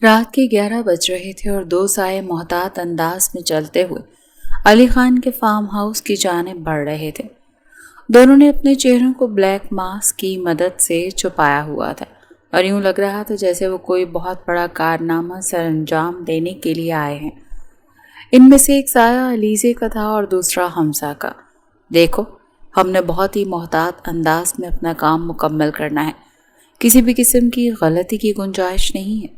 رات کے 11 بج رہے تھے اور دو سائے محتاط انداز میں چلتے ہوئے علی خان کے فارم ہاؤس کی جانب بڑھ رہے تھے۔ دونوں نے اپنے چہروں کو بلیک ماسک کی مدد سے چھپایا ہوا تھا اور یوں لگ رہا تھا جیسے وہ کوئی بہت بڑا کارنامہ سر انجام دینے کے لیے آئے ہیں۔ ان میں سے ایک سایہ علیزے کا تھا اور دوسرا حمزہ کا۔ دیکھو، ہم نے بہت ہی محتاط انداز میں اپنا کام مکمل کرنا ہے، کسی بھی قسم کی غلطی کی گنجائش نہیں ہے۔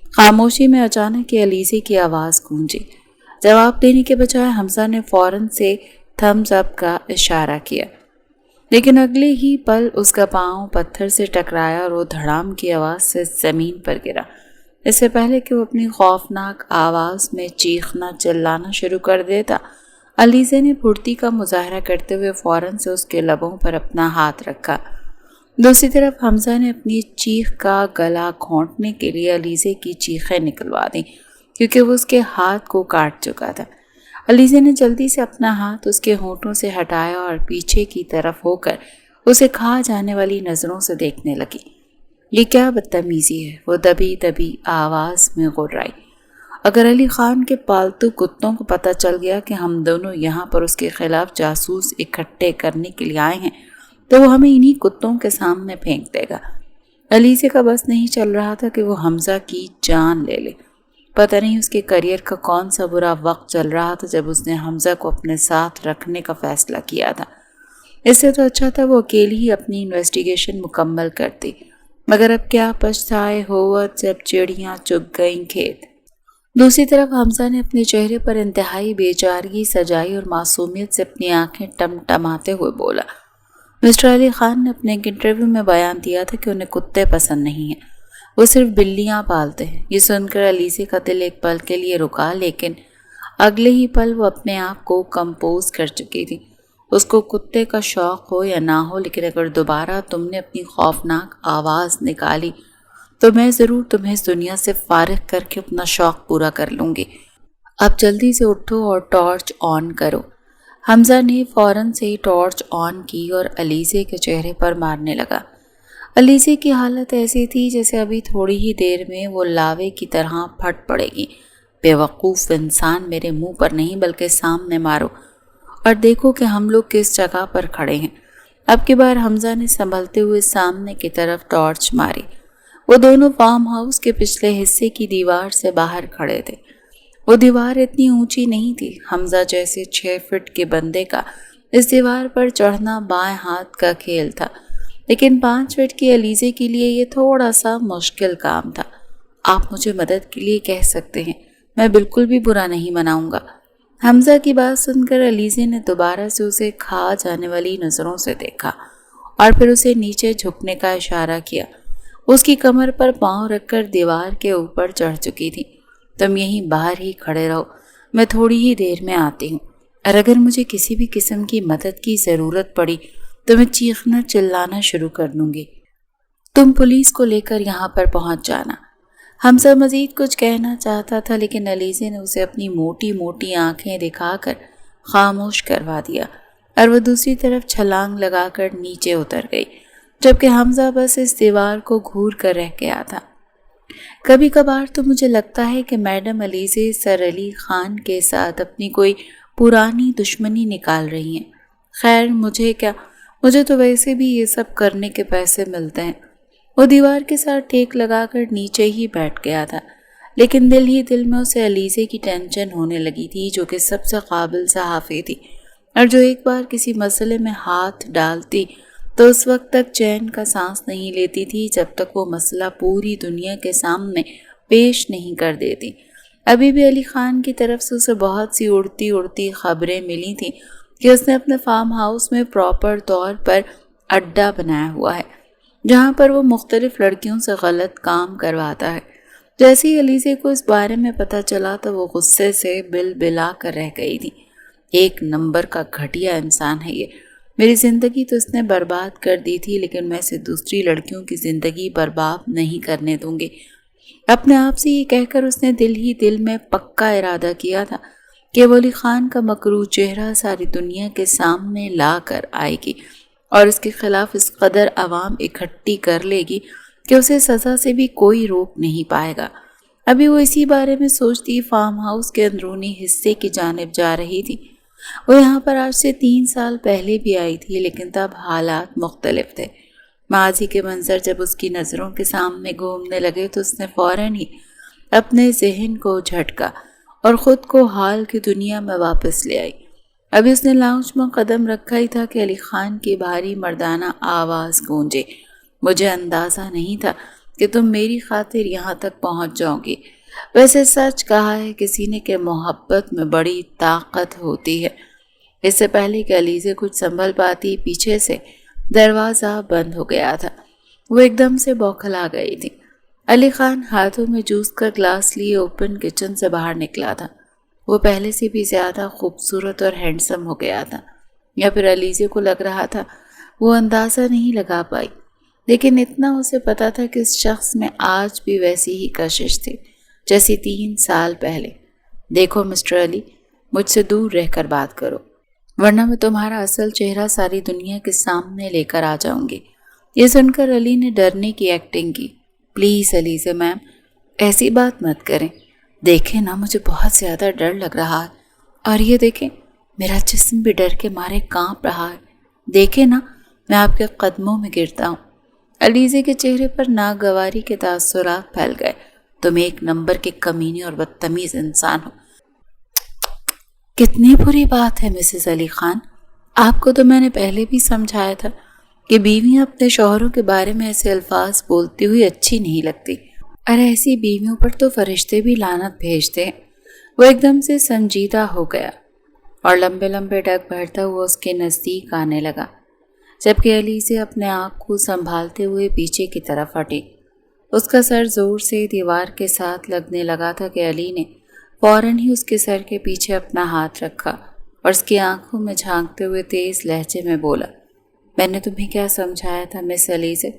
خاموشی میں اچانک علیزے کی آواز گونجی۔ جواب دینے کے بجائے حمزہ نے فوراً سے تھمز اپ کا اشارہ کیا، لیکن اگلے ہی پل اس کا پاؤں پتھر سے ٹکرایا اور وہ دھڑام کی آواز سے زمین پر گرا۔ اس سے پہلے کہ وہ اپنی خوفناک آواز میں چیخنا چلانا شروع کر دیتا، علیزے نے پھرتی کا مظاہرہ کرتے ہوئے فوراً سے اس کے لبوں پر اپنا ہاتھ رکھا۔ دوسری طرف حمزہ نے اپنی چیخ کا گلا گھونٹنے کے لیے علیزے کی چیخیں نکلوا دیں، کیونکہ وہ اس کے ہاتھ کو کاٹ چکا تھا۔ علیزے نے جلدی سے اپنا ہاتھ اس کے ہونٹوں سے ہٹایا اور پیچھے کی طرف ہو کر اسے کھا جانے والی نظروں سے دیکھنے لگی۔ یہ کیا بدتمیزی ہے، وہ دبی دبی آواز میں غرائی۔ اگر علی خان کے پالتو کتوں کو پتہ چل گیا کہ ہم دونوں یہاں پر اس کے خلاف جاسوس اکٹھے کرنے کے لیے آئے ہیں تو وہ ہمیں انہی کتوں کے سامنے پھینک دے گا۔ علیزے کا بس نہیں چل رہا تھا کہ وہ حمزہ کی جان لے لے۔ پتہ نہیں اس کے کیریئر کا کون سا برا وقت چل رہا تھا جب اس نے حمزہ کو اپنے ساتھ رکھنے کا فیصلہ کیا تھا۔ اس سے تو اچھا تھا وہ اکیلی ہی اپنی انویسٹیگیشن مکمل کرتی، مگر اب کیا پچھتائے ہوت جب چڑیاں چگ گئیں کھیت۔ دوسری طرف حمزہ نے اپنے چہرے پر انتہائی بے چارگی سجائی اور معصومیت سے اپنی آنکھیں ٹمٹماتے ہوئے بولا، مسٹر علی خان نے اپنے ایک انٹرویو میں بیان دیا تھا کہ انہیں کتے پسند نہیں ہیں، وہ صرف بلیاں پالتے ہیں۔ یہ سن کر علیزے کا دل ایک پل کے لیے رکا، لیکن اگلے ہی پل وہ اپنے آپ کو کمپوز کر چکی تھی۔ اس کو کتے کا شوق ہو یا نہ ہو، لیکن اگر دوبارہ تم نے اپنی خوفناک آواز نکالی تو میں ضرور تمہیں اس دنیا سے فارغ کر کے اپنا شوق پورا کر لوں گی۔ اب جلدی سے اٹھو اور ٹارچ آن کرو۔ حمزہ نے فوراً سے ٹارچ آن کی اور علیزے کے چہرے پر مارنے لگا۔ علیزے کی حالت ایسی تھی جیسے ابھی تھوڑی ہی دیر میں وہ لاوے کی طرح پھٹ پڑے گی۔ بے وقوف انسان، میرے منہ پر نہیں بلکہ سامنے مارو اور دیکھو کہ ہم لوگ کس جگہ پر کھڑے ہیں۔ اب کی بار حمزہ نے سنبھلتے ہوئے سامنے کی طرف ٹارچ ماری۔ وہ دونوں فارم ہاؤس کے پچھلے حصے کی دیوار سے باہر کھڑے تھے۔ وہ دیوار اتنی اونچی نہیں تھی، حمزہ جیسے 6 فٹ کے بندے کا اس دیوار پر چڑھنا بائیں ہاتھ کا کھیل تھا، لیکن 5 فٹ کی علیزے کے لیے یہ تھوڑا سا مشکل کام تھا۔ آپ مجھے مدد کے لیے کہہ سکتے ہیں، میں بالکل بھی برا نہیں مناؤں گا۔ حمزہ کی بات سن کر علیزے نے دوبارہ سے اسے کھا جانے والی نظروں سے دیکھا اور پھر اسے نیچے جھکنے کا اشارہ کیا۔ اس کی کمر پر پاؤں رکھ کر دیوار کے اوپر چڑھ چکی تھی۔ تم یہیں باہر ہی کھڑے رہو، میں تھوڑی ہی دیر میں آتی ہوں، اور اگر مجھے کسی بھی قسم کی مدد کی ضرورت پڑی تو میں چیخنا چلانا شروع کر دوں گی۔ تم پولیس کو لے کر یہاں پر پہنچ جانا۔ حمزہ مزید کچھ کہنا چاہتا تھا، لیکن علیزے نے اسے اپنی موٹی موٹی آنکھیں دکھا کر خاموش کروا دیا اور وہ دوسری طرف چھلانگ لگا کر نیچے اتر گئی، جبکہ حمزہ بس اس دیوار کو گھور کر رہ گیا تھا۔ کبھی کبھار تو مجھے لگتا ہے کہ میڈم علیزے سر علی خان کے ساتھ اپنی کوئی پرانی دشمنی نکال رہی ہیں۔ خیر مجھے کیا، مجھے تو ویسے بھی یہ سب کرنے کے پیسے ملتے ہیں۔ وہ دیوار کے ساتھ ٹیک لگا کر نیچے ہی بیٹھ گیا تھا، لیکن دل ہی دل میں اسے علیزے کی ٹینشن ہونے لگی تھی، جو کہ سب سے قابل صحافی تھی اور جو ایک بار کسی مسئلے میں ہاتھ ڈالتی تو اس وقت تک چین کا سانس نہیں لیتی تھی جب تک وہ مسئلہ پوری دنیا کے سامنے پیش نہیں کر دیتی۔ ابھی بھی علی خان کی طرف سے اسے بہت سی اڑتی اڑتی خبریں ملی تھیں کہ اس نے اپنے فارم ہاؤس میں پراپر طور پر اڈا بنایا ہوا ہے، جہاں پر وہ مختلف لڑکیوں سے غلط کام کرواتا ہے۔ جیسے ہی علیزے کو اس بارے میں پتہ چلا تو وہ غصے سے بل بلا کر رہ گئی تھی۔ ایک نمبر کا گھٹیا انسان ہے یہ، میری زندگی تو اس نے برباد کر دی تھی، لیکن میں اسے دوسری لڑکیوں کی زندگی برباد نہیں کرنے دوں گی۔ اپنے آپ سے یہ کہہ کر اس نے دل ہی دل میں پکا ارادہ کیا تھا کہ وہ علی خان کا مکروہ چہرہ ساری دنیا کے سامنے لا کر آئے گی اور اس کے خلاف اس قدر عوام اکٹھی کر لے گی کہ اسے سزا سے بھی کوئی روک نہیں پائے گا۔ ابھی وہ اسی بارے میں سوچتی فارم ہاؤس کے اندرونی حصے کی جانب جا رہی تھی۔ وہ یہاں پر آج سے 3 سال پہلے بھی آئی تھی، لیکن تب حالات مختلف تھے۔ ماضی کے منظر جب اس کی نظروں کے سامنے گھومنے لگے تو اس نے فوراً ہی اپنے ذہن کو جھٹکا اور خود کو حال کی دنیا میں واپس لے آئی۔ ابھی اس نے لاؤنج میں قدم رکھا ہی تھا کہ علی خان کی بھاری مردانہ آواز گونجے، مجھے اندازہ نہیں تھا کہ تم میری خاطر یہاں تک پہنچ جاؤ گی۔ ویسے سچ کہا ہے کسی نے کہ محبت میں بڑی طاقت ہوتی ہے۔ اس سے پہلے کہ علیزے کچھ سنبھل پاتی، پیچھے سے دروازہ بند ہو گیا تھا۔ وہ ایک دم سے بوکھلا گئی تھی۔ علی خان ہاتھوں میں جوس کا گلاس لیے اوپن کچن سے باہر نکلا تھا۔ وہ پہلے سے بھی زیادہ خوبصورت اور ہینڈسم ہو گیا تھا، یا پھر علیزے کو لگ رہا تھا، وہ اندازہ نہیں لگا پائی، لیکن اتنا اسے پتا تھا کہ اس شخص میں آج بھی ویسی ہی کشش تھی جیسی 3 سال پہلے۔ دیکھو مسٹر علی، مجھ سے دور رہ کر بات کرو، ورنہ میں تمہارا اصل چہرہ ساری دنیا کے سامنے لے کر آ جاؤں گی۔ یہ سن کر علی نے ڈرنے کی ایکٹنگ کی۔ پلیز علیزے میم، ایسی بات مت کریں، دیکھیں نا مجھے بہت زیادہ ڈر لگ رہا ہے، اور یہ دیکھیں میرا جسم بھی ڈر کے مارے کانپ رہا ہے، دیکھیں نا میں آپ کے قدموں میں گرتا ہوں۔ علیزے کے چہرے پر ناگواری کے تاثرات پھیل گئے۔ تم ایک نمبر کے کمینے اور بدتمیز انسان ہو۔ کتنی بری بات ہے مسز علی خان، آپ کو تو میں نے پہلے بھی سمجھایا تھا کہ بیویاں اپنے شوہروں کے بارے میں ایسے الفاظ بولتی ہوئی اچھی نہیں لگتی، اور ایسی بیویوں پر تو فرشتے بھی لعنت بھیجتے ہیں۔ وہ ایک دم سے سنجیدہ ہو گیا اور لمبے لمبے ڈگ بھرتا ہوا اس کے نزدیک آنے لگا، جبکہ علیزے اپنے آپ کو سنبھالتے ہوئے پیچھے کی طرف ہٹی۔ اس کا سر زور سے دیوار کے ساتھ لگنے لگا تھا کہ علی نے فوراً ہی اس کے سر کے پیچھے اپنا ہاتھ رکھا اور اس کی آنکھوں میں جھانکتے ہوئے تیز لہجے میں بولا، میں نے تمہیں کیا سمجھایا تھا مس علیزے؟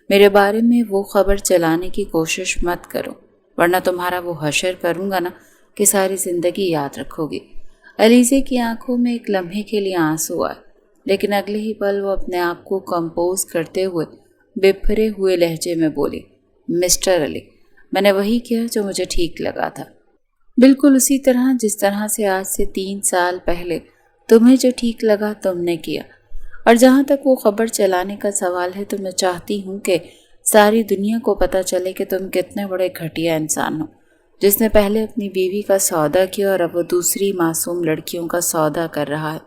میرے بارے میں وہ خبر چلانے کی کوشش مت کرو، ورنہ تمہارا وہ حشر کروں گا نا کہ ساری زندگی یاد رکھو گی۔ علیزے کی آنکھوں میں ایک لمحے کے لیے آنسو آئے، لیکن اگلے ہی پل وہ اپنے آپ کو کمپوز کرتے ہوئے بپھرے ہوئے لہجے میں بولی، مسٹر علی، میں نے وہی کیا جو مجھے ٹھیک لگا تھا، بالکل اسی طرح جس طرح سے آج سے 3 سال پہلے تمہیں جو ٹھیک لگا تم نے کیا۔ اور جہاں تک وہ خبر چلانے کا سوال ہے تو میں چاہتی ہوں کہ ساری دنیا کو پتہ چلے کہ تم کتنے بڑے گھٹیا انسان ہو، جس نے پہلے اپنی بیوی کا سودا کیا اور اب وہ دوسری معصوم لڑکیوں کا سودا کر رہا ہے۔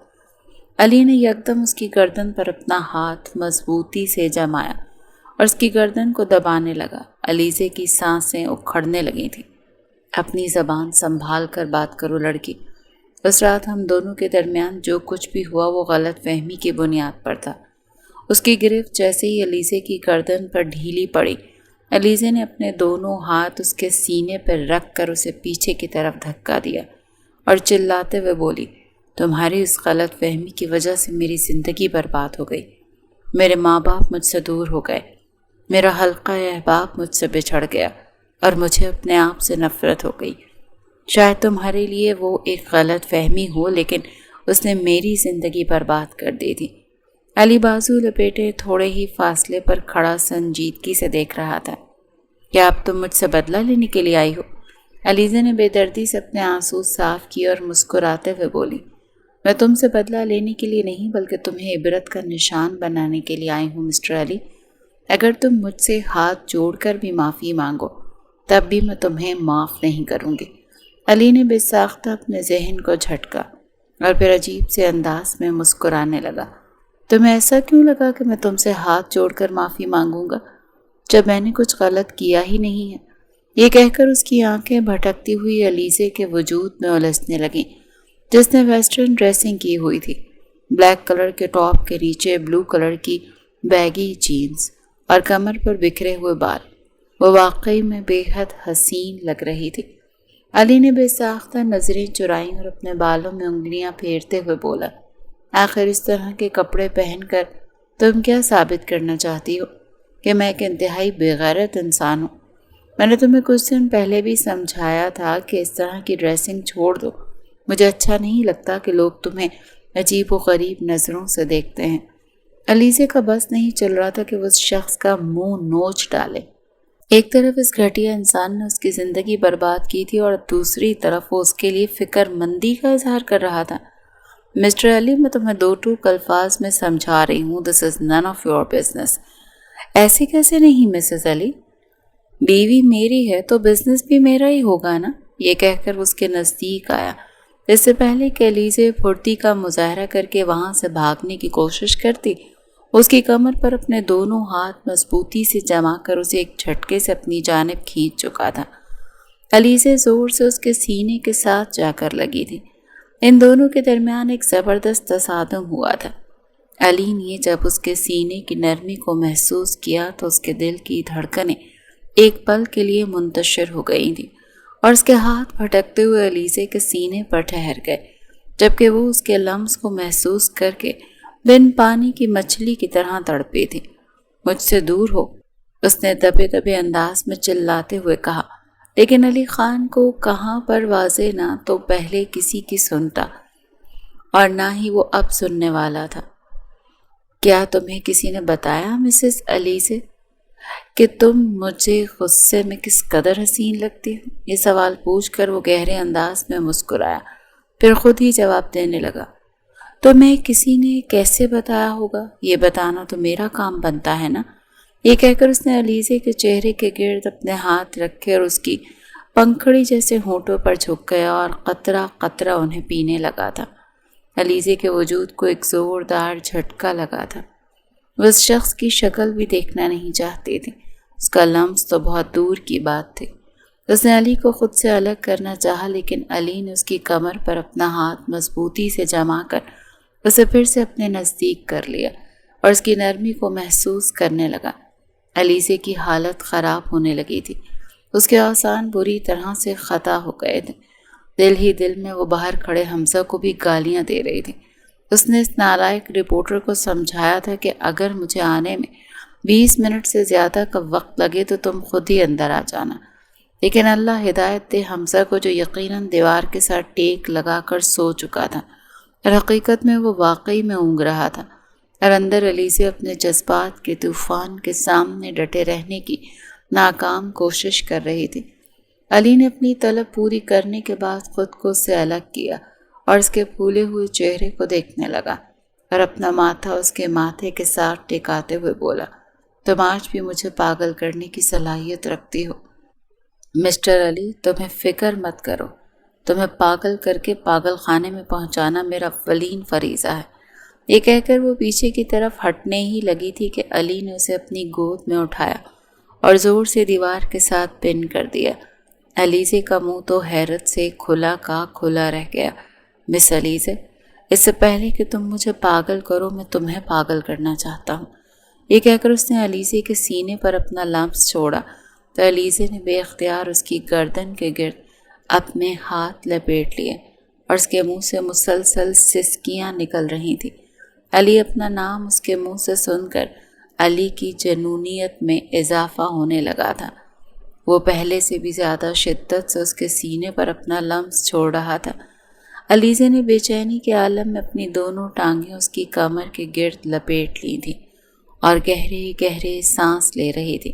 علی نے یکدم اس کی گردن پر اپنا ہاتھ مضبوطی سے جمایا اور اس کی گردن کو دبانے لگا۔ علیزے کی سانسیں اکھڑنے لگی تھیں۔ اپنی زبان سنبھال کر بات کرو لڑکی، اس رات ہم دونوں کے درمیان جو کچھ بھی ہوا وہ غلط فہمی کی بنیاد پر تھا۔ اس کی گرفت جیسے ہی علیزے کی گردن پر ڈھیلی پڑی، علیزے نے اپنے دونوں ہاتھ اس کے سینے پر رکھ کر اسے پیچھے کی طرف دھکا دیا اور چلاتے ہوئے بولی، تمہاری اس غلط فہمی کی وجہ سے میری زندگی برباد ہو گئی، میرے ماں باپ مجھ سے دور ہو گئے، میرا حلقہ احباب مجھ سے بچھڑ گیا اور مجھے اپنے آپ سے نفرت ہو گئی۔ شاید تمہارے لیے وہ ایک غلط فہمی ہو، لیکن اس نے میری زندگی برباد کر دی تھی۔ علی بازو لپیٹے تھوڑے ہی فاصلے پر کھڑا سنجیدگی سے دیکھ رہا تھا۔ کیا اب تم مجھ سے بدلہ لینے کے لیے آئی ہو؟ علیزے نے بے دردی سے اپنے آنسو صاف کیے اور مسکراتے ہوئے بولی، میں تم سے بدلہ لینے کے لیے نہیں بلکہ تمہیں عبرت کا نشان بنانے کے لیے آئی ہوں مسٹر علی۔ اگر تم مجھ سے ہاتھ جوڑ کر بھی معافی مانگو تب بھی میں تمہیں معاف نہیں کروں گی۔ علی نے بے ساختہ اپنے ذہن کو جھٹکا اور پھر عجیب سے انداز میں مسکرانے لگا۔ تمہیں ایسا کیوں لگا کہ میں تم سے ہاتھ جوڑ کر معافی مانگوں گا جب میں نے کچھ غلط کیا ہی نہیں ہے؟ یہ کہہ کر اس کی آنکھیں بھٹکتی ہوئی علیزے کے وجود میں الجھنے لگیں، جس نے ویسٹرن ڈریسنگ کی ہوئی تھی، بلیک کلر کے ٹاپ کے نیچے بلو کلر کی بیگی جینز اور کمر پر بکھرے ہوئے بال۔ وہ واقعی میں بے حد حسین لگ رہی تھی۔ علی نے بے ساختہ نظریں چرائیں اور اپنے بالوں میں انگلیاں پھیرتے ہوئے بولا، آخر اس طرح کے کپڑے پہن کر تم کیا ثابت کرنا چاہتی ہو؟ کہ میں ایک انتہائی بے غیرت انسان ہوں؟ میں نے تمہیں کچھ دن پہلے بھی سمجھایا تھا کہ اس طرح کی ڈریسنگ چھوڑ دو، مجھے اچھا نہیں لگتا کہ لوگ تمہیں عجیب و غریب نظروں سے دیکھتے ہیں۔ علیزے کا بس نہیں چل رہا تھا کہ وہ اس شخص کا منہ نوچ ڈالے۔ ایک طرف اس گھٹیا انسان نے اس کی زندگی برباد کی تھی اور دوسری طرف وہ اس کے لیے فکر مندی کا اظہار کر رہا تھا۔ مسٹر علی، میں تمہیں دو ٹوک الفاظ میں سمجھا رہی ہوں، دس از نن آف یور بزنس۔ ایسے کیسے نہیں مسز علی؟ بیوی میری ہے تو بزنس بھی میرا ہی ہوگا نا، یہ کہہ کر اس کے نزدیک آیا۔ اس سے پہلے کہ علیزے پھرتی کا مظاہرہ کر کے وہاں سے بھاگنے کی کوشش کرتی، اس کی کمر پر اپنے دونوں ہاتھ مضبوطی سے جما کر اسے ایک جھٹکے سے اپنی جانب کھینچ چکا تھا۔ علیزے زور سے اس کے سینے کے ساتھ جا کر لگی تھی۔ ان دونوں کے درمیان ایک زبردست تصادم ہوا تھا۔ علی نے جب اس کے سینے کی نرمی کو محسوس کیا تو اس کے دل کی دھڑکنیں ایک پل کے لیے منتشر ہو گئی تھیں اور اس کے ہاتھ پھٹکتے ہوئے علیزے کے سینے پر ٹھہر گئے، جبکہ وہ اس کے لمس کو محسوس کر کے بن پانی کی مچھلی کی طرح تڑپی تھی۔ مجھ سے دور ہو، اس نے دبے دبے انداز میں چلاتے ہوئے کہا، لیکن علی خان کو کہاں پر واضح نہ تو پہلے کسی کی سنتا اور نہ ہی وہ اب سننے والا تھا۔ کیا تمہیں کسی نے بتایا مسز علی سے کہ تم مجھے غصے میں کس قدر حسین لگتی ہو؟ یہ سوال پوچھ کر وہ گہرے انداز میں مسکرایا، پھر خود ہی جواب دینے لگا، تمہیں کسی نے کیسے بتایا ہوگا؟ یہ بتانا تو میرا کام بنتا ہے نا۔ یہ کہہ کر اس نے علیزے کے چہرے کے گرد اپنے ہاتھ رکھے اور اس کی پنکھڑی جیسے ہونٹوں پر جھک گیا اور قطرہ قطرہ انہیں پینے لگا تھا۔ علیزے کے وجود کو ایک زوردار جھٹکا لگا تھا۔ وہ اس شخص کی شکل بھی دیکھنا نہیں چاہتی تھی، اس کا لمس تو بہت دور کی بات تھی۔ اس نے علی کو خود سے الگ کرنا چاہا، لیکن علی نے اس کی کمر پر اپنا ہاتھ مضبوطی سے جما کر اسے پھر سے اپنے نزدیک کر لیا اور اس کی نرمی کو محسوس کرنے لگا۔ علیزے کی حالت خراب ہونے لگی تھی، اس کے اعصاب بری طرح سے خطا ہو گئے تھے۔ دل ہی دل میں وہ باہر کھڑے حمزہ کو بھی گالیاں دے رہی تھی۔ اس نے اس نالائق رپورٹر کو سمجھایا تھا کہ اگر مجھے آنے میں 20 منٹ سے زیادہ کا وقت لگے تو تم خود ہی اندر آ جانا، لیکن اللہ ہدایت دے حمزہ کو، جو یقیناً دیوار کے ساتھ ٹیک لگا کر سو چکا تھا اور حقیقت میں وہ واقعی میں اونگ رہا تھا، اور اندر علیزے اپنے جذبات کے طوفان کے سامنے ڈٹے رہنے کی ناکام کوشش کر رہی تھی۔ علی نے اپنی طلب پوری کرنے کے بعد خود کو اس سے الگ کیا اور اس کے پھولے ہوئے چہرے کو دیکھنے لگا اور اپنا ماتھا اس کے ماتھے کے ساتھ ٹکاتے ہوئے بولا، تم آج بھی مجھے پاگل کرنے کی صلاحیت رکھتی ہو۔ مسٹر علی، تمہیں فکر مت کرو، تمہیں پاگل کر کے پاگل خانے میں پہنچانا میرا اولین فریضہ ہے۔ یہ کہہ کر وہ پیچھے کی طرف ہٹنے ہی لگی تھی کہ علی نے اسے اپنی گود میں اٹھایا اور زور سے دیوار کے ساتھ پن کر دیا۔ علیزے کا منہ تو حیرت سے کھلا کا کھلا رہ گیا۔ مس علیزے، اس سے پہلے کہ تم مجھے پاگل کرو میں تمہیں پاگل کرنا چاہتا ہوں۔ یہ کہہ کر اس نے علیزے کے سینے پر اپنا لمس چھوڑا تو علیزے نے بے اختیار اس کی گردن کے گرد اپنے ہاتھ لپیٹ لیے اور اس کے منہ سے مسلسل سسکیاں نکل رہی تھیں۔ علی اپنا نام اس کے منہ سے سن کر علی کی جنونیت میں اضافہ ہونے لگا تھا۔ وہ پہلے سے بھی زیادہ شدت سے اس کے سینے پر اپنا لمس چھوڑ رہا تھا۔ علیزے نے بے چینی کے عالم میں اپنی دونوں ٹانگیں اس کی کمر کے گرد لپیٹ لی تھیں اور گہرے گہرے سانس لے رہی تھی،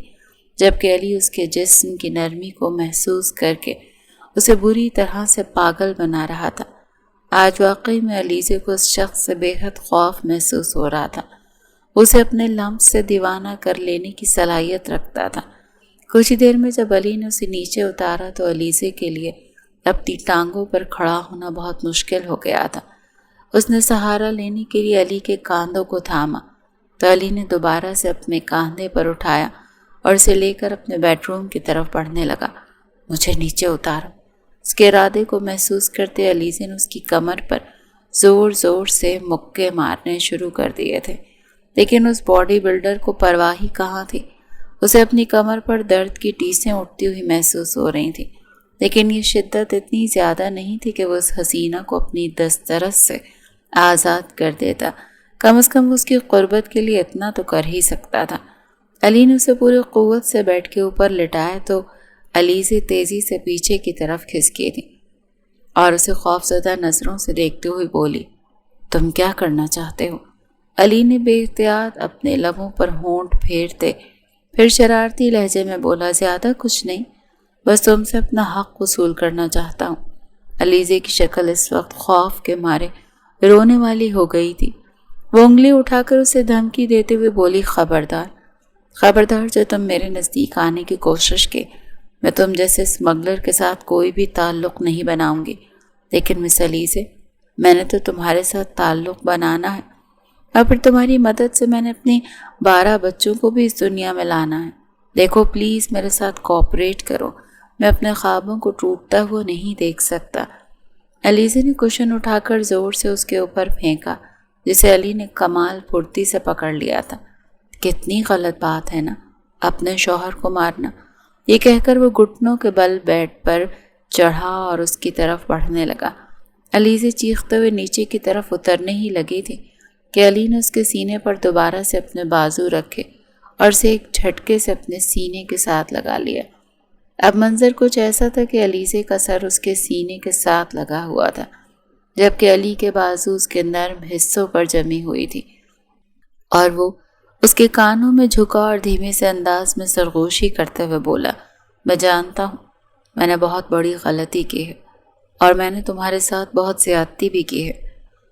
جبکہ علی اس کے جسم کی نرمی کو محسوس کر کے اسے بری طرح سے پاگل بنا رہا تھا۔ آج واقعی میں علیزے کو اس شخص سے بے حد خوف محسوس ہو رہا تھا۔ اسے اپنے لمس سے دیوانہ کر لینے کی صلاحیت رکھتا تھا۔ کچھ ہی دیر میں جب علی نے اسے نیچے اتارا تو علیزے کے لیے اپنی ٹانگوں پر کھڑا ہونا بہت مشکل ہو گیا تھا۔ اس نے سہارا لینے کے لیے علی کے کاندھوں کو تھاما تو علی نے دوبارہ سے اپنے کاندھے پر اٹھایا اور اسے لے کر اپنے بیڈ روم کی طرف بڑھنے لگا۔ مجھے نیچے اتارو۔ اس کے ارادے کو محسوس کرتے علیزے نے اس کی کمر پر زور زور سے مکے مارنے شروع کر دیے تھے، لیکن اس باڈی بلڈر کو پرواہ ہی کہاں تھی۔ اسے اپنی کمر پر درد کی ٹیسیں اٹھتی ہوئی محسوس ہو رہی تھیں، لیکن یہ شدت اتنی زیادہ نہیں تھی کہ وہ اس حسینہ کو اپنی دسترس سے آزاد کر دیتا۔ کم از کم اس کی قربت کے لیے اتنا تو کر ہی سکتا تھا۔ علی نے اسے پوری قوت سے بیڈ کے اوپر لٹایا تو علیزے تیزی سے پیچھے کی طرف کھسکی تھی اور اسے خوفزدہ نظروں سے دیکھتے ہوئے بولی، تم کیا کرنا چاہتے ہو؟ علی نے بے احتیاط اپنے لبوں پر ہونٹ پھیرتے پھر شرارتی لہجے میں بولا، زیادہ کچھ نہیں، بس تم سے اپنا حق وصول کرنا چاہتا ہوں۔ علیزے کی شکل اس وقت خوف کے مارے رونے والی ہو گئی تھی۔ وہ انگلی اٹھا کر اسے دھمکی دیتے ہوئے بولی، خبردار، خبردار جو تم میرے نزدیک آنے کی کوشش کے، میں تم جیسے اسمگلر کے ساتھ کوئی بھی تعلق نہیں بناؤں گی۔ لیکن مس علیزے، میں نے تو تمہارے ساتھ تعلق بنانا ہے، اور پھر تمہاری مدد سے میں نے اپنی 12 بچوں کو بھی اس دنیا میں لانا ہے۔ دیکھو پلیز میرے ساتھ کوآپریٹ کرو، میں اپنے خوابوں کو ٹوٹتا ہوا نہیں دیکھ سکتا۔ علیزے نے کشن اٹھا کر زور سے اس کے اوپر پھینکا، جسے علی نے کمال پھرتی سے پکڑ لیا تھا۔ کتنی غلط بات ہے نا، اپنے شوہر کو مارنا۔ یہ کہہ کر وہ گھٹنوں کے بل بیڈ پر چڑھا اور اس کی طرف بڑھنے لگا۔ علیزے چیختے ہوئے نیچے کی طرف اترنے ہی لگی تھی کہ علی نے اس کے سینے پر دوبارہ سے اپنے بازو رکھے اور اسے ایک جھٹکے سے اپنے سینے کے ساتھ لگا لیا۔ اب منظر کچھ ایسا تھا کہ علیزے کا سر اس کے سینے کے ساتھ لگا ہوا تھا، جبکہ علی کے بازو اس کے نرم حصوں پر جمی ہوئی تھی، اور وہ اس کے کانوں میں جھکا اور دھیمے سے انداز میں سرگوشی کرتے ہوئے بولا، میں جانتا ہوں میں نے بہت بڑی غلطی کی ہے، اور میں نے تمہارے ساتھ بہت زیادتی بھی کی ہے۔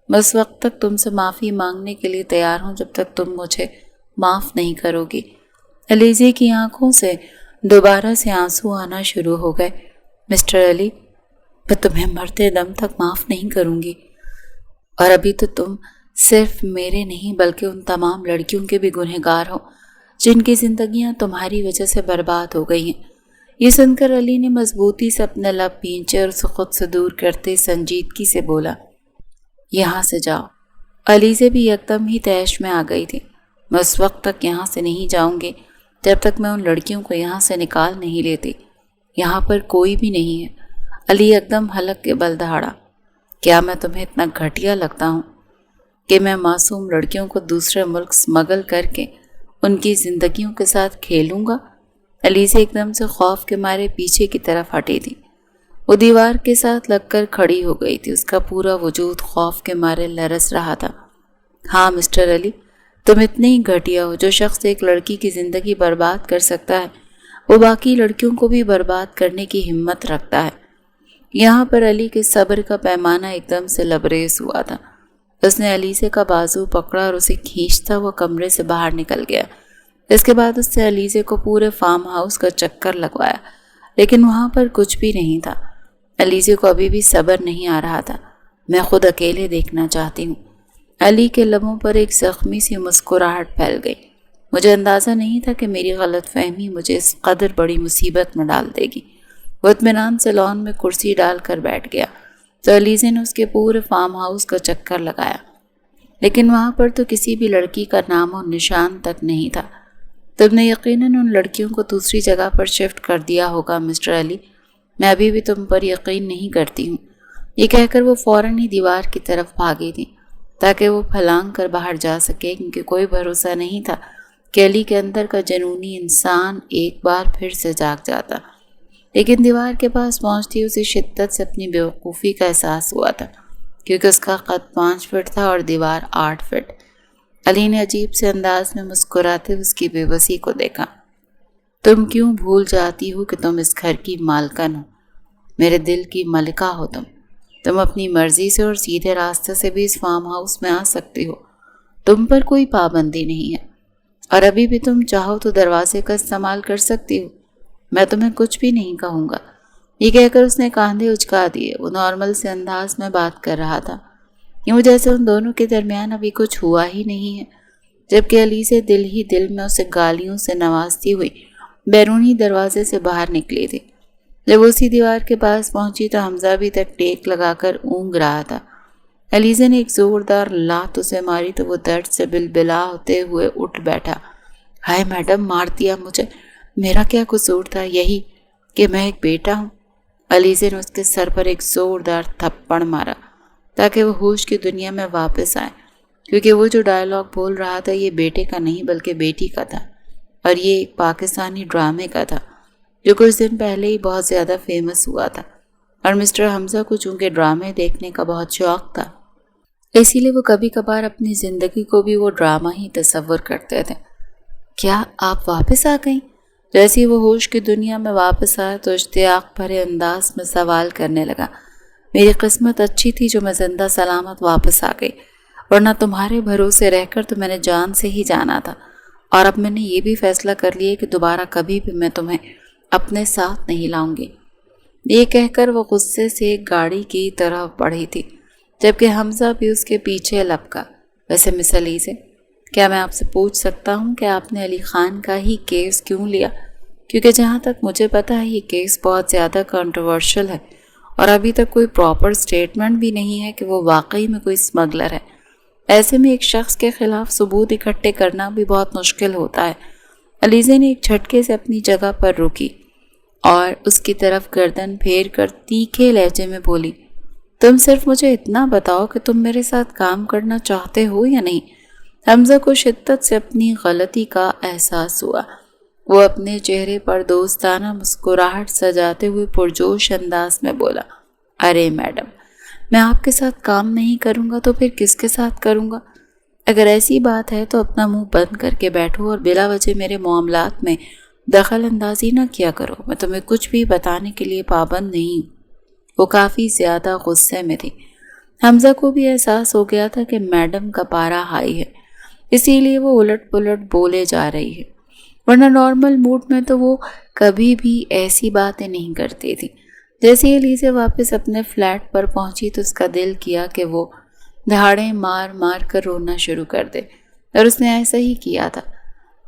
میں اس وقت تک تم سے معافی مانگنے کے لیے تیار ہوں جب تک تم مجھے معاف نہیں کرو گی۔ علیزے کی آنکھوں سے دوبارہ سے آنسو آنا شروع ہو گئے۔ مسٹر علی، میں تمہیں مرتے دم تک معاف نہیں کروں گی، اور ابھی تو تم صرف میرے نہیں بلکہ ان تمام لڑکیوں کے بھی گنہگار ہو جن کی زندگیاں تمہاری وجہ سے برباد ہو گئی ہیں۔ یہ سن کر علی نے مضبوطی سے اپنے لب بھینچے اور اسے خود سے دور کرتے سنجیدگی سے بولا، یہاں سے جاؤ۔ علیزے بھی یکدم ہی طیش میں آ گئی تھی۔ میں اس وقت تک یہاں سے نہیں جاؤں گی جب تک میں ان لڑکیوں کو یہاں سے نکال نہیں لیتی۔ یہاں پر کوئی بھی نہیں ہے۔ علی یکدم حلق کے بل دہاڑا، کیا میں تمہیں اتنا گھٹیا لگتا ہوں کہ میں معصوم لڑکیوں کو دوسرے ملک اسمگل کر کے ان کی زندگیوں کے ساتھ کھیلوں گا؟ علیزے ایک دم سے خوف کے مارے پیچھے کی طرف ہٹی تھی۔ وہ دیوار کے ساتھ لگ کر کھڑی ہو گئی تھی۔ اس کا پورا وجود خوف کے مارے لرز رہا تھا۔ ہاں مسٹر علی، تم اتنے ہی گھٹیا ہو۔ جو شخص ایک لڑکی کی زندگی برباد کر سکتا ہے وہ باقی لڑکیوں کو بھی برباد کرنے کی ہمت رکھتا ہے۔ یہاں پر علی کے صبر کا پیمانہ ایک دم سے لبریز ہوا تھا۔ اس نے علیزے کا بازو پکڑا اور اسے کھینچتا ہوا کمرے سے باہر نکل گیا۔ اس کے بعد اس سے علیزے کو پورے فارم ہاؤس کا چکر لگوایا، لیکن وہاں پر کچھ بھی نہیں تھا۔ علیزے کو ابھی بھی صبر نہیں آ رہا تھا۔ میں خود اکیلے دیکھنا چاہتی ہوں۔ علی کے لبوں پر ایک زخمی سی مسکراہٹ پھیل گئی۔ مجھے اندازہ نہیں تھا کہ میری غلط فہمی مجھے اس قدر بڑی مصیبت میں ڈال دے گی۔ وہ اطمینان سے لان میں کرسی ڈال کر بیٹھ گیا تو علیزے نے اس کے پورے فارم ہاؤس کا چکر لگایا، لیکن وہاں پر تو کسی بھی لڑکی کا نام و نشان تک نہیں تھا۔ تم نے یقیناً ان لڑکیوں کو دوسری جگہ پر شفٹ کر دیا ہوگا مسٹر علی۔ میں ابھی بھی تم پر یقین نہیں کرتی ہوں۔ یہ کہہ کر وہ فوراً ہی دیوار کی طرف بھاگی تھی تاکہ وہ پھلانگ کر باہر جا سکے، کیونکہ کوئی بھروسہ نہیں تھا کہ علی کے اندر کا جنونی انسان ایک بار پھر سے جاگ جاتا۔ لیکن دیوار کے پاس پہنچتی اسے شدت سے اپنی بیوقوفی کا احساس ہوا تھا، کیونکہ اس کا قد 5 فٹ تھا اور دیوار 8 فٹ۔ علی نے عجیب سے انداز میں مسکراتے اس کی بے بسی کو دیکھا۔ تم کیوں بھول جاتی ہو کہ تم اس گھر کی مالکن ہو؟ میرے دل کی ملکہ ہو تم اپنی مرضی سے اور سیدھے راستے سے بھی اس فارم ہاؤس میں آ سکتی ہو۔ تم پر کوئی پابندی نہیں ہے، اور ابھی بھی تم چاہو تو دروازے کا استعمال کر سکتی ہو۔ میں تمہیں کچھ بھی نہیں کہوں گا۔ یہ کہہ کر اس نے کاندھے اچکا دیے۔ وہ نارمل سے انداز میں بات کر رہا تھا، یوں جیسے ان دونوں کے درمیان ابھی کچھ ہوا ہی نہیں ہے، جبکہ علیزے دل ہی دل میں اسے گالیوں سے نوازتی ہوئی بیرونی دروازے سے باہر نکلی تھی۔ جب اسی دیوار کے پاس پہنچی تو حمزہ بھی تک ٹیک لگا کر اونگ رہا تھا۔ علیزے نے ایک زوردار لات اسے ماری تو وہ درد سے بلبلا ہوتے ہوئے اٹھ بیٹھا۔ ہائے میڈم، مار دیا مجھے، میرا کیا قصور تھا؟ یہی کہ میں ایک بیٹا ہوں۔ علیزے نے اس کے سر پر ایک زوردار تھپڑ مارا تاکہ وہ ہوش کی دنیا میں واپس آئے، کیونکہ وہ جو ڈائلاگ بول رہا تھا یہ بیٹے کا نہیں بلکہ بیٹی کا تھا، اور یہ ایک پاکستانی ڈرامے کا تھا جو کچھ دن پہلے ہی بہت زیادہ فیمس ہوا تھا، اور مسٹر حمزہ کو چونکہ ڈرامے دیکھنے کا بہت شوق تھا، اسی لیے وہ کبھی کبھار اپنی زندگی کو بھی وہ ڈرامہ ہی تصور کرتے تھے۔ کیا آپ واپس آ گئیں؟ جیسے وہ ہوش کی دنیا میں واپس آیا تو اشتیاق بھرے انداز میں سوال کرنے لگا۔ میری قسمت اچھی تھی جو میں زندہ سلامت واپس آ گئی، ورنہ تمہارے بھروسے رہ کر تو میں نے جان سے ہی جانا تھا، اور اب میں نے یہ بھی فیصلہ کر لیا کہ دوبارہ کبھی بھی میں تمہیں اپنے ساتھ نہیں لاؤں گی۔ یہ کہہ کر وہ غصے سے ایک گاڑی کی طرف بڑھی تھی، جبکہ حمزہ بھی اس کے پیچھے لپکا۔ ویسے مس علیزہ، کیا میں آپ سے پوچھ سکتا ہوں کہ آپ نے علی خان کا ہی کیس کیوں لیا؟ کیونکہ جہاں تک مجھے پتا ہے یہ کیس بہت زیادہ کنٹروورشل ہے، اور ابھی تک کوئی پراپر سٹیٹمنٹ بھی نہیں ہے کہ وہ واقعی میں کوئی اسمگلر ہے۔ ایسے میں ایک شخص کے خلاف ثبوت اکٹھے کرنا بھی بہت مشکل ہوتا ہے۔ علیزہ نے ایک جھٹکے سے اپنی جگہ پر رکی اور اس کی طرف گردن پھیر کر تیکھے لہجے میں بولی، تم صرف مجھے اتنا بتاؤ کہ تم میرے ساتھ کام کرنا چاہتے ہو یا نہیں؟ حمزہ کو شدت سے اپنی غلطی کا احساس ہوا۔ وہ اپنے چہرے پر دوستانہ مسکراہٹ سجاتے ہوئے پرجوش انداز میں بولا، ارے میڈم، میں آپ کے ساتھ کام نہیں کروں گا تو پھر کس کے ساتھ کروں گا؟ اگر ایسی بات ہے تو اپنا منہ بند کر کے بیٹھو اور بلا وجہ میرے معاملات میں دخل اندازی نہ کیا کرو۔ میں تمہیں کچھ بھی بتانے کے لیے پابند نہیں ہوں۔ وہ کافی زیادہ غصے میں تھی۔ حمزہ کو بھی احساس ہو گیا تھا کہ میڈم کا پارا ہائی ہے، اسی لیے وہ الٹ پلٹ بولے جا رہی ہے، ورنہ نارمل موڈ میں تو وہ کبھی بھی ایسی باتیں نہیں کرتی تھی۔ جیسے ہی علیزہ واپس اپنے فلیٹ پر پہنچی تو اس کا دل کیا کہ وہ دھاڑیں مار مار کر رونا شروع کر دے، اور اس نے ایسا ہی کیا تھا۔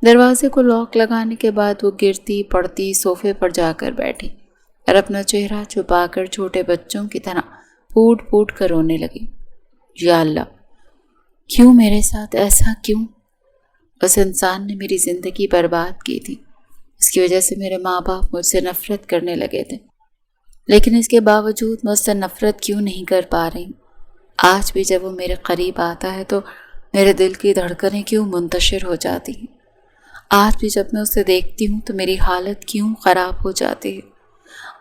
دروازے کو لاک لگانے کے بعد وہ گرتی پڑتی صوفے پر جا کر بیٹھی اور اپنا چہرہ چھپا کر چھوٹے بچوں کی طرح پھوٹ پھوٹ کر رونے لگی۔ یا اللہ، کیوں میرے ساتھ ایسا کیوں؟ اس انسان نے میری زندگی برباد کی تھی، اس کی وجہ سے میرے ماں باپ مجھ سے نفرت کرنے لگے تھے، لیکن اس کے باوجود مجھ سے نفرت کیوں نہیں کر پا رہی؟ آج بھی جب وہ میرے قریب آتا ہے تو میرے دل کی دھڑکنیں کیوں منتشر ہو جاتی ہیں؟ آج بھی جب میں اسے دیکھتی ہوں تو میری حالت کیوں خراب ہو جاتی ہے؟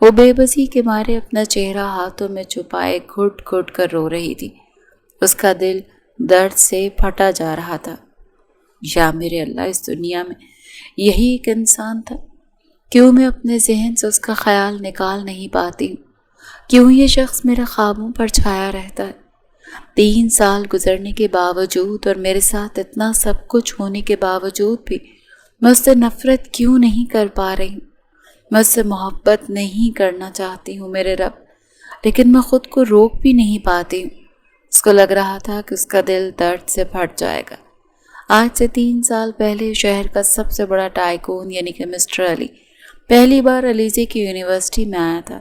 وہ بے بسی کے مارے اپنا چہرہ ہاتھوں میں چھپائے گھٹ گھٹ کر رو رہی تھی۔ اس کا دل درد سے پھٹا جا رہا تھا۔ یا میرے اللہ، اس دنیا میں یہی ایک انسان تھا؟ کیوں میں اپنے ذہن سے اس کا خیال نکال نہیں پاتی ہوں؟ کیوں یہ شخص میرے خوابوں پر چھایا رہتا ہے؟ 3 سال گزرنے کے باوجود اور میرے ساتھ اتنا سب کچھ ہونے کے باوجود بھی میں اس سے نفرت کیوں نہیں کر پا رہی ہوں؟ میں اس سے محبت نہیں کرنا چاہتی ہوں میرے رب، لیکن میں خود کو روک بھی نہیں پاتی ہوں۔ اس کو لگ رہا تھا کہ اس کا دل درد سے پھٹ جائے گا۔ آج سے 3 سال پہلے شہر کا سب سے بڑا ٹائکون یعنی کہ مسٹر علی پہلی بار علیزہ کی یونیورسٹی میں آیا تھا۔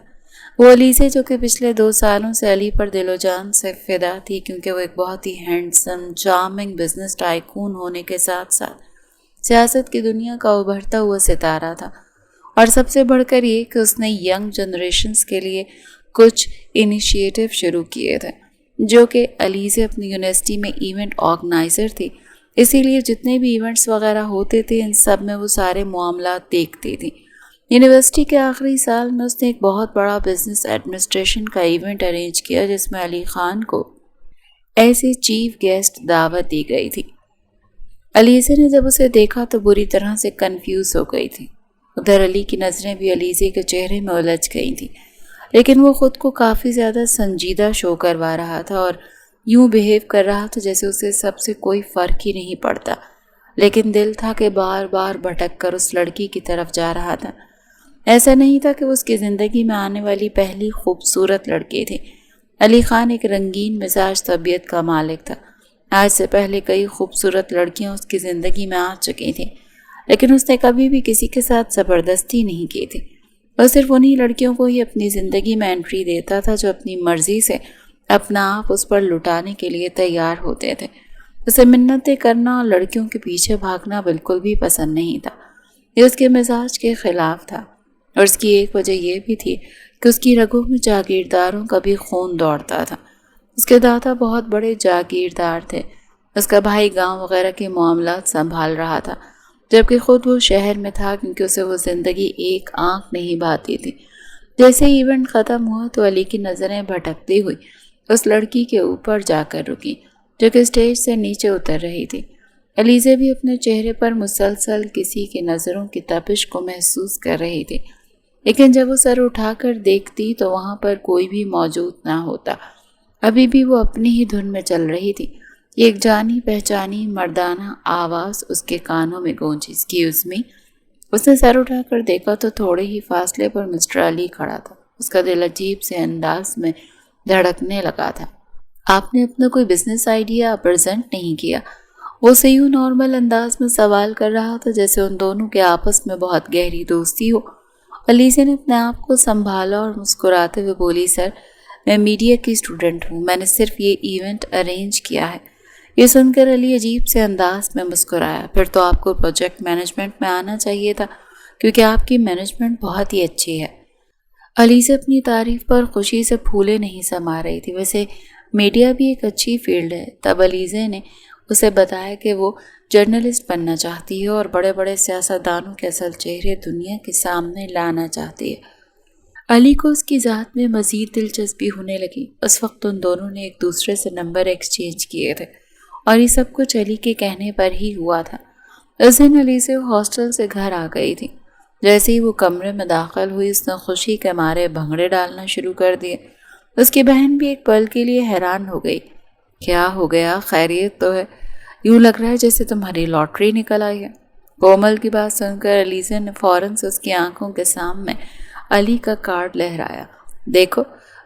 وہ علیزہ جو کہ پچھلے 2 سالوں سے علی پر دل و جان سے فدا تھی، کیونکہ وہ ایک بہت ہی ہینڈسم چارمنگ بزنس ٹائکون ہونے کے ساتھ ساتھ سیاست کی دنیا کا ابھرتا ہوا ستارہ تھا، اور سب سے بڑھ کر یہ کہ اس نے ینگ جنریشنز کے لیے کچھ انیشیٹو شروع کیے تھے، جو کہ علیزہ اپنی یونیورسٹی میں ایونٹ آرگنائزر تھی، اسی لیے جتنے بھی ایونٹس وغیرہ ہوتے تھے ان سب میں وہ سارے معاملات دیکھتی تھی۔ یونیورسٹی کے آخری سال میں اس نے ایک بہت بڑا بزنس ایڈمنسٹریشن کا ایونٹ ارینج کیا، جس میں علی خان کو ایسے چیف گیسٹ دعوت دی گئی تھی۔ علیزہ نے جب اسے دیکھا تو بری طرح سے کنفیوز ہو گئی تھی۔ ادھر علی کی نظریں بھی علیزہ کے چہرے میں الجھ گئی تھیں، لیکن وہ خود کو کافی زیادہ سنجیدہ شو کروا رہا تھا اور یوں بیہیو کر رہا تھا جیسے اسے سب سے کوئی فرق ہی نہیں پڑتا، لیکن دل تھا کہ بار بار بھٹک کر اس لڑکی کی طرف جا رہا تھا۔ ایسا نہیں تھا کہ وہ اس کی زندگی میں آنے والی پہلی خوبصورت لڑکی تھی۔ علی خان ایک رنگین مزاج طبیعت کا مالک تھا۔ آج سے پہلے کئی خوبصورت لڑکیاں اس کی زندگی میں آ چکی تھیں، لیکن اس نے کبھی بھی کسی کے ساتھ زبردستی نہیں کی تھی۔ وہ صرف انہی لڑکیوں کو ہی اپنی زندگی میں انٹری دیتا تھا جو اپنی مرضی سے اپنا آپ اس پر لٹانے کے لیے تیار ہوتے تھے۔ اسے منتیں کرنا اور لڑکیوں کے پیچھے بھاگنا بالکل بھی پسند نہیں تھا۔ یہ اس کے مزاج کے خلاف تھا، اور اس کی ایک وجہ یہ بھی تھی کہ اس کی رگوں میں جاگیرداروں کا بھی خون دوڑتا تھا۔ اس کے دادا بہت بڑے جاگیردار تھے۔ اس کا بھائی گاؤں وغیرہ کے معاملات سنبھال رہا تھا، جبکہ خود وہ شہر میں تھا، کیونکہ اسے وہ زندگی ایک آنکھ نہیں بھاتی تھی۔ جیسے ایونٹ ختم ہوا تو علی کی نظریں بھٹکتی ہوئی اس لڑکی کے اوپر جا کر رکی جو کہ اسٹیج سے نیچے اتر رہی تھی۔ علیزہ بھی اپنے چہرے پر مسلسل کسی کی نظروں کی تپش کو محسوس کر رہی تھی، لیکن جب وہ سر اٹھا کر دیکھتی تو وہاں پر کوئی بھی موجود نہ ہوتا۔ ابھی بھی وہ اپنی ہی دھن میں چل رہی تھی۔ ایک جانی پہچانی مردانہ آواز اس کے کانوں میں گونجی، "ایکسکیوز می۔" اس نے سر اٹھا کر دیکھا تو تھوڑے ہی فاصلے پر مسٹر علی کھڑا تھا۔ اس کا دل عجیب سے انداز میں دھڑکنے لگا تھا۔ "آپ نے اپنا کوئی بزنس آئیڈیا پریزنٹ نہیں کیا؟" وہ سے یوں نارمل انداز میں سوال کر رہا تھا جیسے ان دونوں کے آپس میں بہت گہری دوستی ہو۔ علیزہ نے اپنے آپ کو سنبھالا اور مسکراتے ہوئے بولی، "سر، میں میڈیا کی اسٹوڈنٹ ہوں، میں نے صرف یہ ایونٹ ارینج کیا ہے۔" یہ سن کر علی عجیب سے انداز میں مسکرایا۔ "پھر تو آپ کو پروجیکٹ مینجمنٹ میں آنا چاہیے تھا، کیونکہ آپ کی مینجمنٹ بہت ہی اچھی ہے۔ علیزہ اپنی تعریف پر خوشی سے پھولے نہیں سما رہی تھی۔ ویسے میڈیا بھی ایک اچھی فیلڈ ہے۔ تب علیزہ نے اسے بتایا کہ وہ جرنلسٹ بننا چاہتی ہے اور بڑے بڑے سیاستدانوں کے اصل چہرے دنیا کے سامنے لانا چاہتی ہے۔ علی کو اس کی ذات میں مزید دلچسپی ہونے لگی۔ اس وقت ان دونوں نے ایک دوسرے سے نمبر ایکسچینج کیے تھے اور یہ سب کچھ علی کے کہنے پر ہی ہوا تھا۔ اس دن علیزہ ہاسٹل سے گھر آ گئی تھی۔ جیسے ہی وہ کمرے میں داخل ہوئی اس نے خوشی کے مارے بھنگڑے ڈالنا شروع کر دیے۔ اس کی بہن بھی ایک پل کے لیے حیران ہو گئی۔ "کیا ہو گیا؟ خیریت تو ہے؟ یوں لگ رہا ہے جیسے تمہاری لاٹری نکل آئی ہے۔" کومل کی بات سن کر علیزہ نے فوراً سے اس کی آنکھوں کے سامنے علی کا کارڈ لہرایا۔ "دیکھو،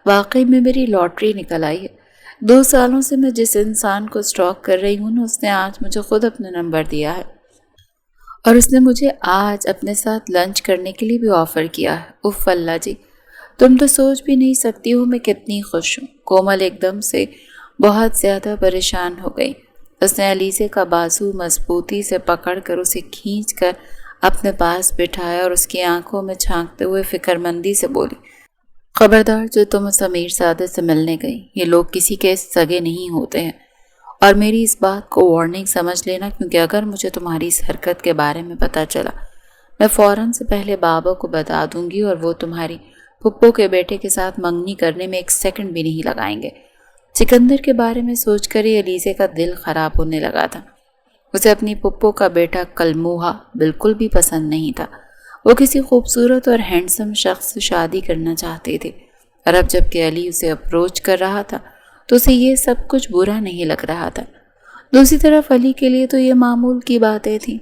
واقعی میں میری لاٹری نکل آئی ہے۔ 2 سالوں سے میں جس انسان کو اسٹاک کر رہی ہوں اس نے آج مجھے خود اپنا نمبر دیا ہے، اور اس نے مجھے آج اپنے ساتھ لنچ کرنے کے لیے بھی آفر کیا ہے۔ اف اللہ جی، تم تو سوچ بھی نہیں سکتی ہو میں کتنی خوش ہوں۔" کومل ایک دم سے بہت زیادہ پریشان ہو گئی۔ اس نے علیزہ کا بازو مضبوطی سے پکڑ کر اسے کھینچ کر اپنے پاس بٹھایا اور اس کی آنکھوں میں جھانکتے ہوئے فکر مندی سے بولی، "خبردار جو تم اس امیر سادے سے ملنے گئی، یہ لوگ کسی کے سگے نہیں ہوتے ہیں، اور میری اس بات کو وارننگ سمجھ لینا، کیونکہ اگر مجھے تمہاری اس حرکت کے بارے میں پتہ چلا میں فوراً سے پہلے بابا کو بتا دوں گی اور وہ تمہاری پھپھو کے بیٹے کے ساتھ منگنی کرنے میں 1 سیکنڈ بھی نہیں لگائیں گے۔" سکندر کے بارے میں سوچ کر ہی علیزہ کا دل خراب ہونے لگا تھا۔ اسے اپنی پھپھو کا بیٹا کلموہا بالکل بھی پسند نہیں تھا۔ وہ کسی خوبصورت اور ہینڈسم شخص سے شادی کرنا چاہتی تھی، اور اب جب کہ علی اسے اپروچ کر رہا تھا تو اسے یہ سب کچھ برا نہیں لگ رہا تھا۔ دوسری طرف علی کے لیے تو یہ معمول کی باتیں تھیں۔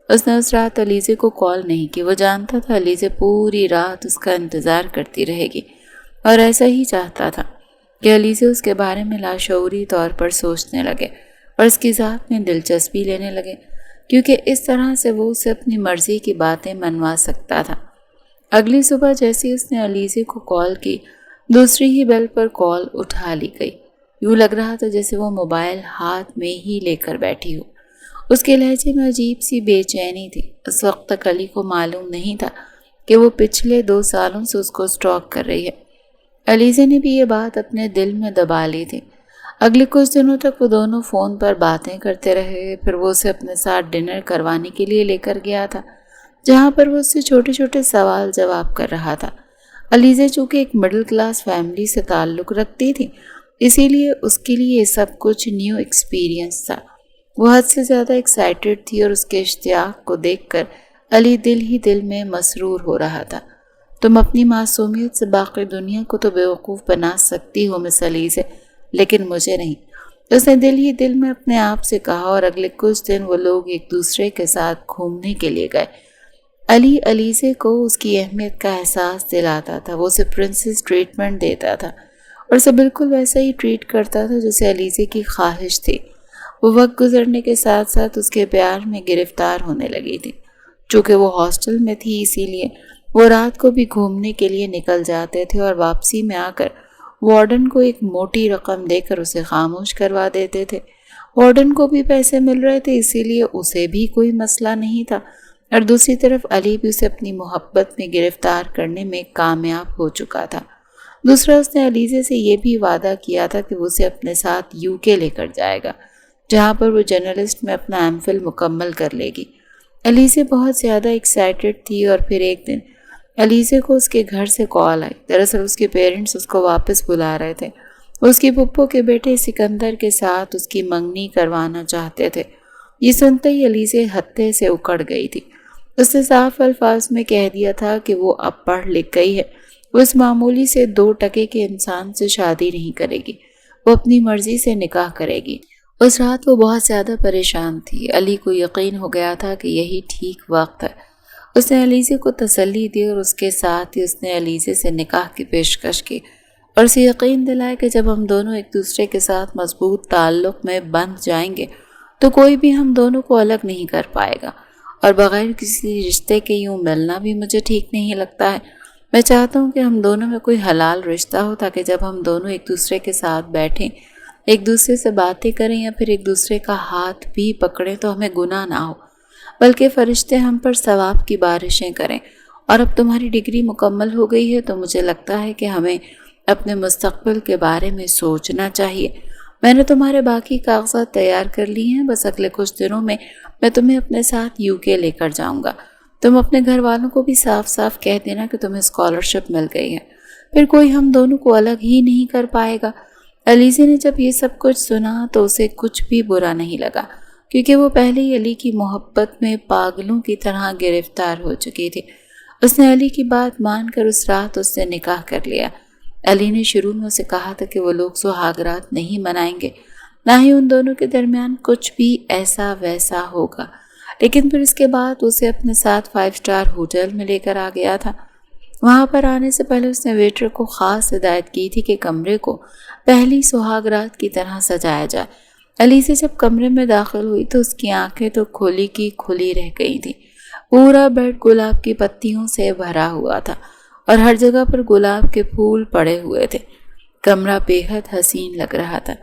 اس نے اس رات علیزہ کو کال نہیں کی۔ وہ جانتا تھا علیزہ پوری رات اس کا انتظار کرتی رہے گی، اور ایسا ہی چاہتا تھا کہ علیزہ اس کے بارے میں لاشعوری طور پر سوچنے لگے اور اس کی ذات میں دلچسپی لینے لگے، کیونکہ اس طرح سے وہ اسے اپنی مرضی کی باتیں منوا سکتا تھا۔ اگلی صبح جیسے اس نے علیزہ کو کال کی، دوسری ہی بیل پر کال اٹھا لی گئی۔ یوں لگ رہا تھا جیسے وہ موبائل ہاتھ میں ہی لے کر بیٹھی ہو۔ اس کے لہجے میں عجیب سی بے چینی تھی۔ اس وقت تک علی کو معلوم نہیں تھا کہ وہ پچھلے 2 سالوں سے اس کو سٹاک کر رہی ہے۔ علیزہ نے بھی یہ بات اپنے دل میں دبا لی تھی۔ اگلے کچھ دنوں تک وہ دونوں فون پر باتیں کرتے رہے۔ پھر وہ اسے اپنے ساتھ ڈنر کروانے کے لیے لے کر گیا تھا، جہاں پر وہ اس سے چھوٹے چھوٹے سوال جواب کر رہا تھا۔ علیزہ چونکہ ایک مڈل کلاس فیملی سے تعلق رکھتی تھی، اسی لیے اس کے لیے یہ سب کچھ نیو ایکسپیرینس تھا۔ وہ حد سے زیادہ ایکسائٹڈ تھی اور اس کے اشتیاق کو دیکھ کر علی دل ہی دل میں مسرور ہو رہا تھا۔ "تم اپنی معصومیت سے باقی دنیا کو تو بیوقوف بنا سکتی ہو مس علیزہ، لیکن مجھے نہیں۔" اس نے دل ہی دل میں اپنے آپ سے کہا، اور اگلے کچھ دن وہ لوگ ایک دوسرے کے ساتھ گھومنے کے لیے گئے۔ علی علیزہ کو اس کی اہمیت کا احساس دلاتا تھا۔ وہ اسے پرنسس ٹریٹمنٹ دیتا تھا اور اسے بالکل ویسا ہی ٹریٹ کرتا تھا جیسے علیزہ کی خواہش تھی۔ وہ وقت گزرنے کے ساتھ ساتھ اس کے پیار میں گرفتار ہونے لگی تھی۔ چونکہ وہ ہاسٹل میں تھی، اسی لیے وہ رات کو بھی گھومنے کے لیے نکل جاتے تھے اور واپسی میں آ کر وارڈن کو ایک موٹی رقم دے کر اسے خاموش کروا دیتے تھے۔ وارڈن کو بھی پیسے مل رہے تھے، اسی لیے اسے بھی کوئی مسئلہ نہیں تھا، اور دوسری طرف علی بھی اسے اپنی محبت میں گرفتار کرنے میں کامیاب ہو چکا تھا۔ دوسرا، اس نے علیزہ سے یہ بھی وعدہ کیا تھا کہ وہ اسے اپنے ساتھ UK لے کر جائے گا، جہاں پر وہ جرنلسٹ میں اپنا MPhil مکمل کر لے گی۔ علیزہ بہت زیادہ ایکسائٹڈ تھی، اور پھر ایک دن علیزہ کو اس کے گھر سے کال آئی۔ دراصل اس کے پیرنٹس اس کو واپس بلا رہے تھے۔ وہ اس کی پھپھو کے بیٹے سکندر کے ساتھ اس کی منگنی کروانا چاہتے تھے۔ یہ سنتے ہی علی سے ہتھے سے اکڑ گئی تھی۔ اس نے صاف الفاظ میں کہہ دیا تھا کہ وہ اب پڑھ لکھ گئی ہے، وہ اس معمولی سے 2 ٹکے کے انسان سے شادی نہیں کرے گی، وہ اپنی مرضی سے نکاح کرے گی۔ اس رات وہ بہت زیادہ پریشان تھی۔ علی کو یقین ہو گیا تھا کہ یہی ٹھیک وقت ہے۔ اس نے علیزے کو تسلی دی اور اس کے ساتھ ہی اس نے علیزے سے نکاح کی پیشکش کی اور اسے یقین دلایا کہ جب ہم دونوں ایک دوسرے کے ساتھ مضبوط تعلق میں بندھ جائیں گے تو کوئی بھی ہم دونوں کو الگ نہیں کر پائے گا، اور بغیر کسی رشتے کے یوں ملنا بھی مجھے ٹھیک نہیں لگتا ہے۔ میں چاہتا ہوں کہ ہم دونوں میں کوئی حلال رشتہ ہو تاکہ جب ہم دونوں ایک دوسرے کے ساتھ بیٹھیں، ایک دوسرے سے باتیں کریں یا پھر ایک دوسرے کا ہاتھ بھی پکڑیں تو ہمیں گناہ نہ ہو، بلکہ فرشتے ہم پر ثواب کی بارشیں کریں۔ اور اب تمہاری ڈگری مکمل ہو گئی ہے تو مجھے لگتا ہے کہ ہمیں اپنے مستقبل کے بارے میں سوچنا چاہیے۔ میں نے تمہارے باقی کاغذات تیار کر لی ہیں، بس اگلے کچھ دنوں میں تمہیں اپنے ساتھ UK لے کر جاؤں گا۔ تم اپنے گھر والوں کو بھی صاف صاف کہہ دینا کہ تمہیں اسکالرشپ مل گئی ہے، پھر کوئی ہم دونوں کو الگ ہی نہیں کر پائے گا۔ علیزے نے جب یہ سب کچھ سنا تو اسے کچھ بھی برا نہیں لگا، کیونکہ وہ پہلے ہی علی کی محبت میں پاگلوں کی طرح گرفتار ہو چکی تھی۔ اس نے علی کی بات مان کر اس رات اس سے نکاح کر لیا۔ علی نے شروع میں اسے کہا تھا کہ وہ لوگ سہاگ رات نہیں منائیں گے، نہ ہی ان دونوں کے درمیان کچھ بھی ایسا ویسا ہوگا، لیکن پھر اس کے بعد اسے اپنے ساتھ 5 اسٹار ہوٹل میں لے کر آ گیا تھا۔ وہاں پر آنے سے پہلے اس نے ویٹر کو خاص ہدایت کی تھی کہ کمرے کو پہلی سہاگ رات کی طرح سجایا جائے۔ علی سے جب کمرے میں داخل ہوئی تو اس کی آنکھیں تو کھلی کی کھلی رہ گئی تھیں۔ پورا بیڈ گلاب کی پتیوں سے بھرا ہوا تھا اور ہر جگہ پر گلاب کے پھول پڑے ہوئے تھے۔ کمرہ بے حد حسین لگ رہا تھا۔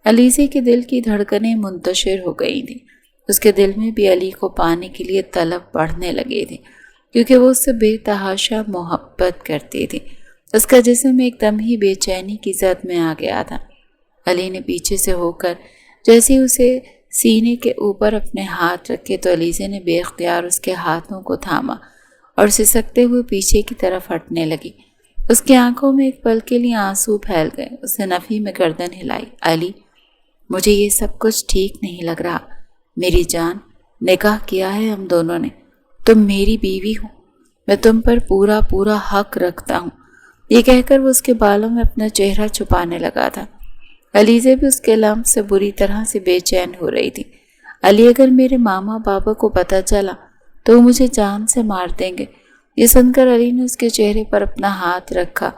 علیزے کے دل کی دھڑکنیں منتشر ہو گئی تھیں۔ اس کے دل میں بھی علی کو پانے کے لیے طلب بڑھنے لگی تھی، کیونکہ وہ اس سے بے تحاشا محبت کرتی تھی۔ اس کا جسم ایک دم ہی بے چینی کی زد میں آ گیا تھا۔ علی نے پیچھے سے ہو کر جیسے اسے سینے کے اوپر اپنے ہاتھ رکھے تو علیزے نے بے اختیار اس کے ہاتھوں کو تھاما اور سسکتے ہوئے پیچھے کی طرف ہٹنے لگی۔ اس کی آنکھوں میں ایک پل کے لیے آنسو پھیل گئے۔ اس نے نفی میں گردن ہلائی۔ علی، مجھے یہ سب کچھ ٹھیک نہیں لگ رہا۔ میری جان، نکاح کیا ہے ہم دونوں نے، تم میری بیوی ہو، میں تم پر پورا حق رکھتا ہوں۔ یہ کہہ کر وہ اس کے بالوں میں اپنا چہرہ چھپانے لگا تھا۔ علیزے بھی اس کے لمس سے بری طرح سے بے چین ہو رہی تھی۔ علی، اگر میرے ماما بابا کو پتہ چلا تو وہ مجھے جان سے مار دیں گے۔ یہ سن کر علی نے اس کے چہرے پر اپنا ہاتھ رکھا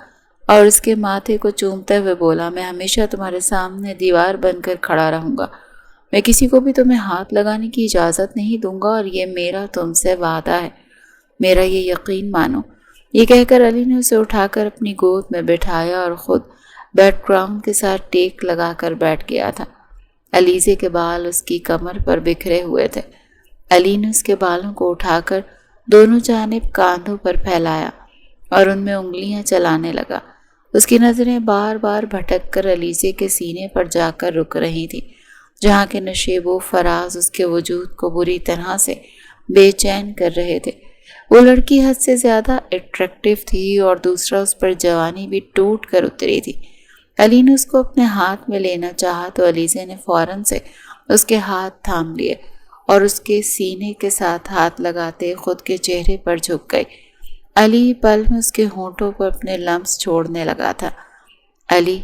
اور اس کے ماتھے کو چومتے ہوئے بولا، میں ہمیشہ تمہارے سامنے دیوار بن کر کھڑا رہوں گا۔ میں کسی کو بھی تمہیں ہاتھ لگانے کی اجازت نہیں دوں گا اور یہ میرا تم سے وعدہ ہے، میرا یہ یقین مانو۔ یہ کہہ کر علی نے اسے اٹھا کر اپنی گود میں بٹھایا اور خود بیڈ گراؤنڈ کے ساتھ ٹیک لگا کر بیٹھ گیا تھا۔ علیزے کے بال اس کی کمر پر بکھرے ہوئے تھے۔ علی نے اس کے بالوں کو اٹھا کر دونوں جانب کاندھوں پر پھیلایا اور ان میں انگلیاں چلانے لگا۔ اس کی نظریں بار بار بھٹک کر علیزے کے سینے پر جا کر رک رہی تھی، جہاں کے نشیب و فراز اس کے وجود کو بری طرح سے بے چین کر رہے تھے۔ وہ لڑکی حد سے زیادہ اٹریکٹیو تھی اور دوسرا اس پر جوانی بھی ٹوٹ کر اتری تھی۔ علی نے اس کو اپنے ہاتھ میں لینا چاہا تو علیزے نے فوراً سے اس کے ہاتھ تھام لیے اور اس کے سینے کے ساتھ ہاتھ لگاتے خود کے چہرے پر جھک گئی۔ علی پل میں اس کے ہونٹوں پر اپنے لمس چھوڑنے لگا تھا۔ علی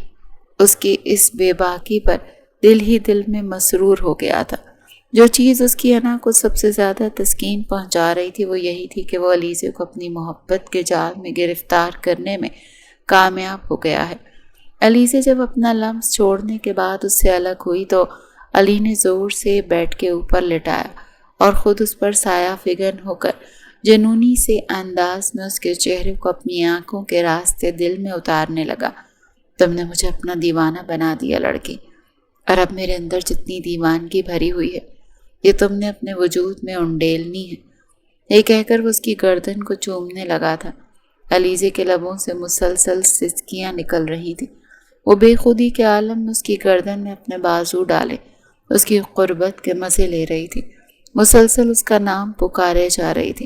اس کی اس بے باکی پر دل ہی دل میں مسرور ہو گیا تھا۔ جو چیز اس کی انا کو سب سے زیادہ تسکین پہنچا رہی تھی وہ یہی تھی کہ وہ علیزے کو اپنی محبت کے جال میں گرفتار کرنے میں کامیاب ہو گیا ہے۔ علیزے جب اپنا لمس چھوڑنے کے بعد اس سے الگ ہوئی تو علی نے زور سے بیڈ کے اوپر لٹایا اور خود اس پر سایہ فگن ہو کر جنونی سے انداز میں اس کے چہرے کو اپنی آنکھوں کے راستے دل میں اتارنے لگا۔ تم نے مجھے اپنا دیوانہ بنا دیا لڑکی، اور اب میرے اندر جتنی دیوانگی بھری ہوئی ہے یہ تم نے اپنے وجود میں انڈیلنی ہے۔ یہ کہہ کر وہ اس کی گردن کو چومنے لگا تھا۔ علیزے کے لبوں سے مسلسل سسکیاں نکل رہی تھیں۔ وہ بے خودی کے عالم میں اس کی گردن میں اپنے بازو ڈالے اس کی قربت کے مزے لے رہی تھی، مسلسل اس کا نام پکارے جا رہی تھی۔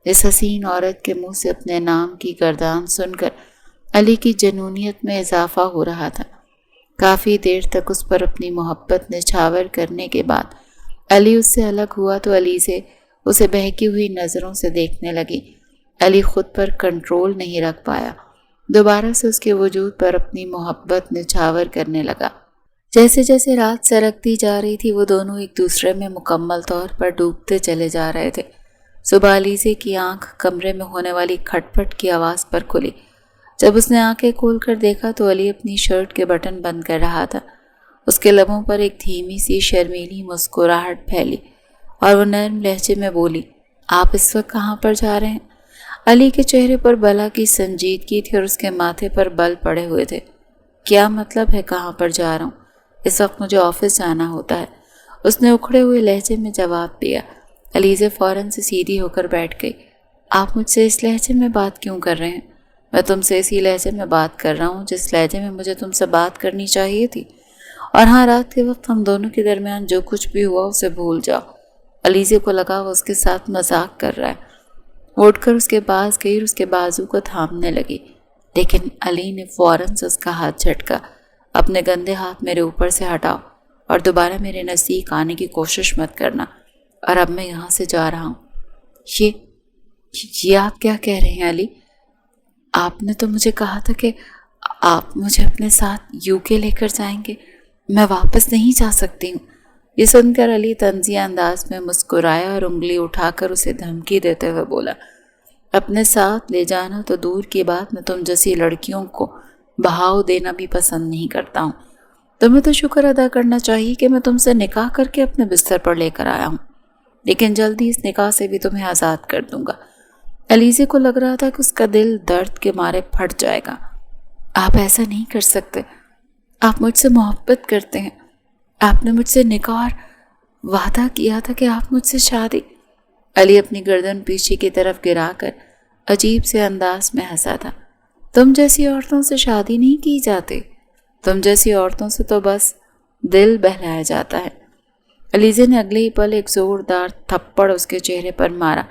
اس حسین عورت کے منہ سے اپنے نام کی گردان سن کر علی کی جنونیت میں اضافہ ہو رہا تھا۔ کافی دیر تک اس پر اپنی محبت نچھاور کرنے کے بعد علی اس سے الگ ہوا تو علی سے اسے بہکی ہوئی نظروں سے دیکھنے لگی۔ علی خود پر کنٹرول نہیں رکھ پایا، دوبارہ سے اس کے وجود پر اپنی محبت نچھاور کرنے لگا۔ جیسے جیسے رات سرکتی جا رہی تھی وہ دونوں ایک دوسرے میں مکمل طور پر ڈوبتے چلے جا رہے تھے۔ صبح علیزے کی آنکھ کمرے میں ہونے والی کھٹ پٹ کی آواز پر کھلی۔ جب اس نے آنکھیں کھول کر دیکھا تو علی اپنی شرٹ کے بٹن بند کر رہا تھا۔ اس کے لبوں پر ایک دھیمی سی شرمیلی مسکراہٹ پھیلی اور وہ نرم لہجے میں بولی، آپ اس وقت کہاں پر جا رہے ہیں؟ علی کے چہرے پر بلا کی سنجیدگی تھی اور اس کے ماتھے پر بل پڑے ہوئے تھے۔ کیا مطلب ہے کہاں پر جا رہا ہوں؟ اس وقت مجھے آفس جانا ہوتا ہے، اس نے اکھڑے ہوئے لہجے میں جواب دیا۔ علیزے فوراً سے سیدھی ہو کر بیٹھ گئی۔ آپ مجھ سے اس لہجے میں بات کیوں کر رہے ہیں؟ میں تم سے اسی لہجے میں بات کر رہا ہوں جس لہجے میں مجھے تم سے بات کرنی چاہیے تھی۔ اور ہاں، رات کے وقت ہم دونوں کے درمیان جو کچھ بھی ہوا اسے بھول جاؤ۔ علیزے کو لگا وہ اس کے ساتھ مذاق کر رہا ہے۔ وہ اٹھ کر اس کے پاس گئی اور اس کے بازو کو تھامنے لگی، لیکن علی نے فوراً سے اس کا ہاتھ جھٹکا۔ اپنے گندے ہاتھ میرے اوپر سے ہٹاؤ اور دوبارہ میرے نزدیک آنے کی کوشش مت کرنا، اور اب میں یہاں سے جا رہا ہوں۔ یہ آپ کیا کہہ رہے ہیں علی؟ آپ نے تو مجھے کہا تھا کہ آپ مجھے اپنے ساتھ UK لے کر جائیں گے، میں واپس نہیں جا سکتی ہوں۔ یہ سن کر علی طنزیہ انداز میں مسکرایا اور انگلی اٹھا کر اسے دھمکی دیتے ہوئے بولا، اپنے ساتھ لے جانا تو دور کی بات، میں تم جیسی لڑکیوں کو بہاؤ دینا بھی پسند نہیں کرتا ہوں۔ تمہیں تو شکر ادا کرنا چاہیے کہ میں تم سے نکاح کر کے اپنے بستر پر لے کر آیا ہوں، لیکن جلدی اس نکاح سے بھی تمہیں آزاد کر دوں گا۔ علیزے کو لگ رہا تھا کہ اس کا دل درد کے مارے پھٹ جائے گا۔ آپ ایسا نہیں کر سکتے، آپ مجھ سے محبت کرتے ہیں، آپ نے مجھ سے نکاح اور وعدہ کیا تھا کہ آپ مجھ سے شادی۔ علی اپنی گردن پیچھے کی طرف گرا کر عجیب سے انداز میں ہنسا تھا۔ تم جیسی عورتوں سے شادی نہیں کی جاتی، تم جیسی عورتوں سے تو بس دل بہلایا جاتا ہے۔ علیزے نے اگلے ہی پل ایک زوردار تھپڑ اس کے چہرے پر مارا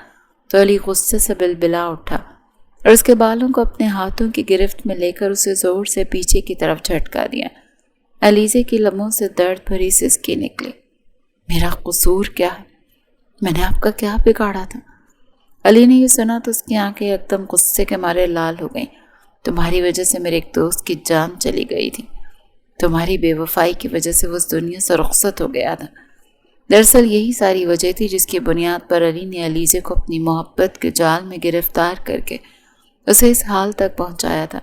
تو علی غصے سے بلبلا اٹھا اور اس کے بالوں کو اپنے ہاتھوں کی گرفت میں لے کر اسے زور سے پیچھے کی طرف جھٹکا دیا۔ علیزے کی لبوں سے درد بھری سسکی نکلی۔ میرا قصور کیا ہے؟ میں نے آپ کا کیا بگاڑا تھا؟ علی نے یہ سنا تو اس کی آنکھیں ایک دم غصے کے مارے لال ہو گئیں۔ تمہاری وجہ سے میرے ایک دوست کی جان چلی گئی تھی، تمہاری بے وفائی کی وجہ سے وہ اس دنیا سے رخصت ہو گیا تھا۔ دراصل یہی ساری وجہ تھی جس کی بنیاد پر علی نے علیزے کو اپنی محبت کے جال میں گرفتار کر کے اسے اس حال تک پہنچایا تھا۔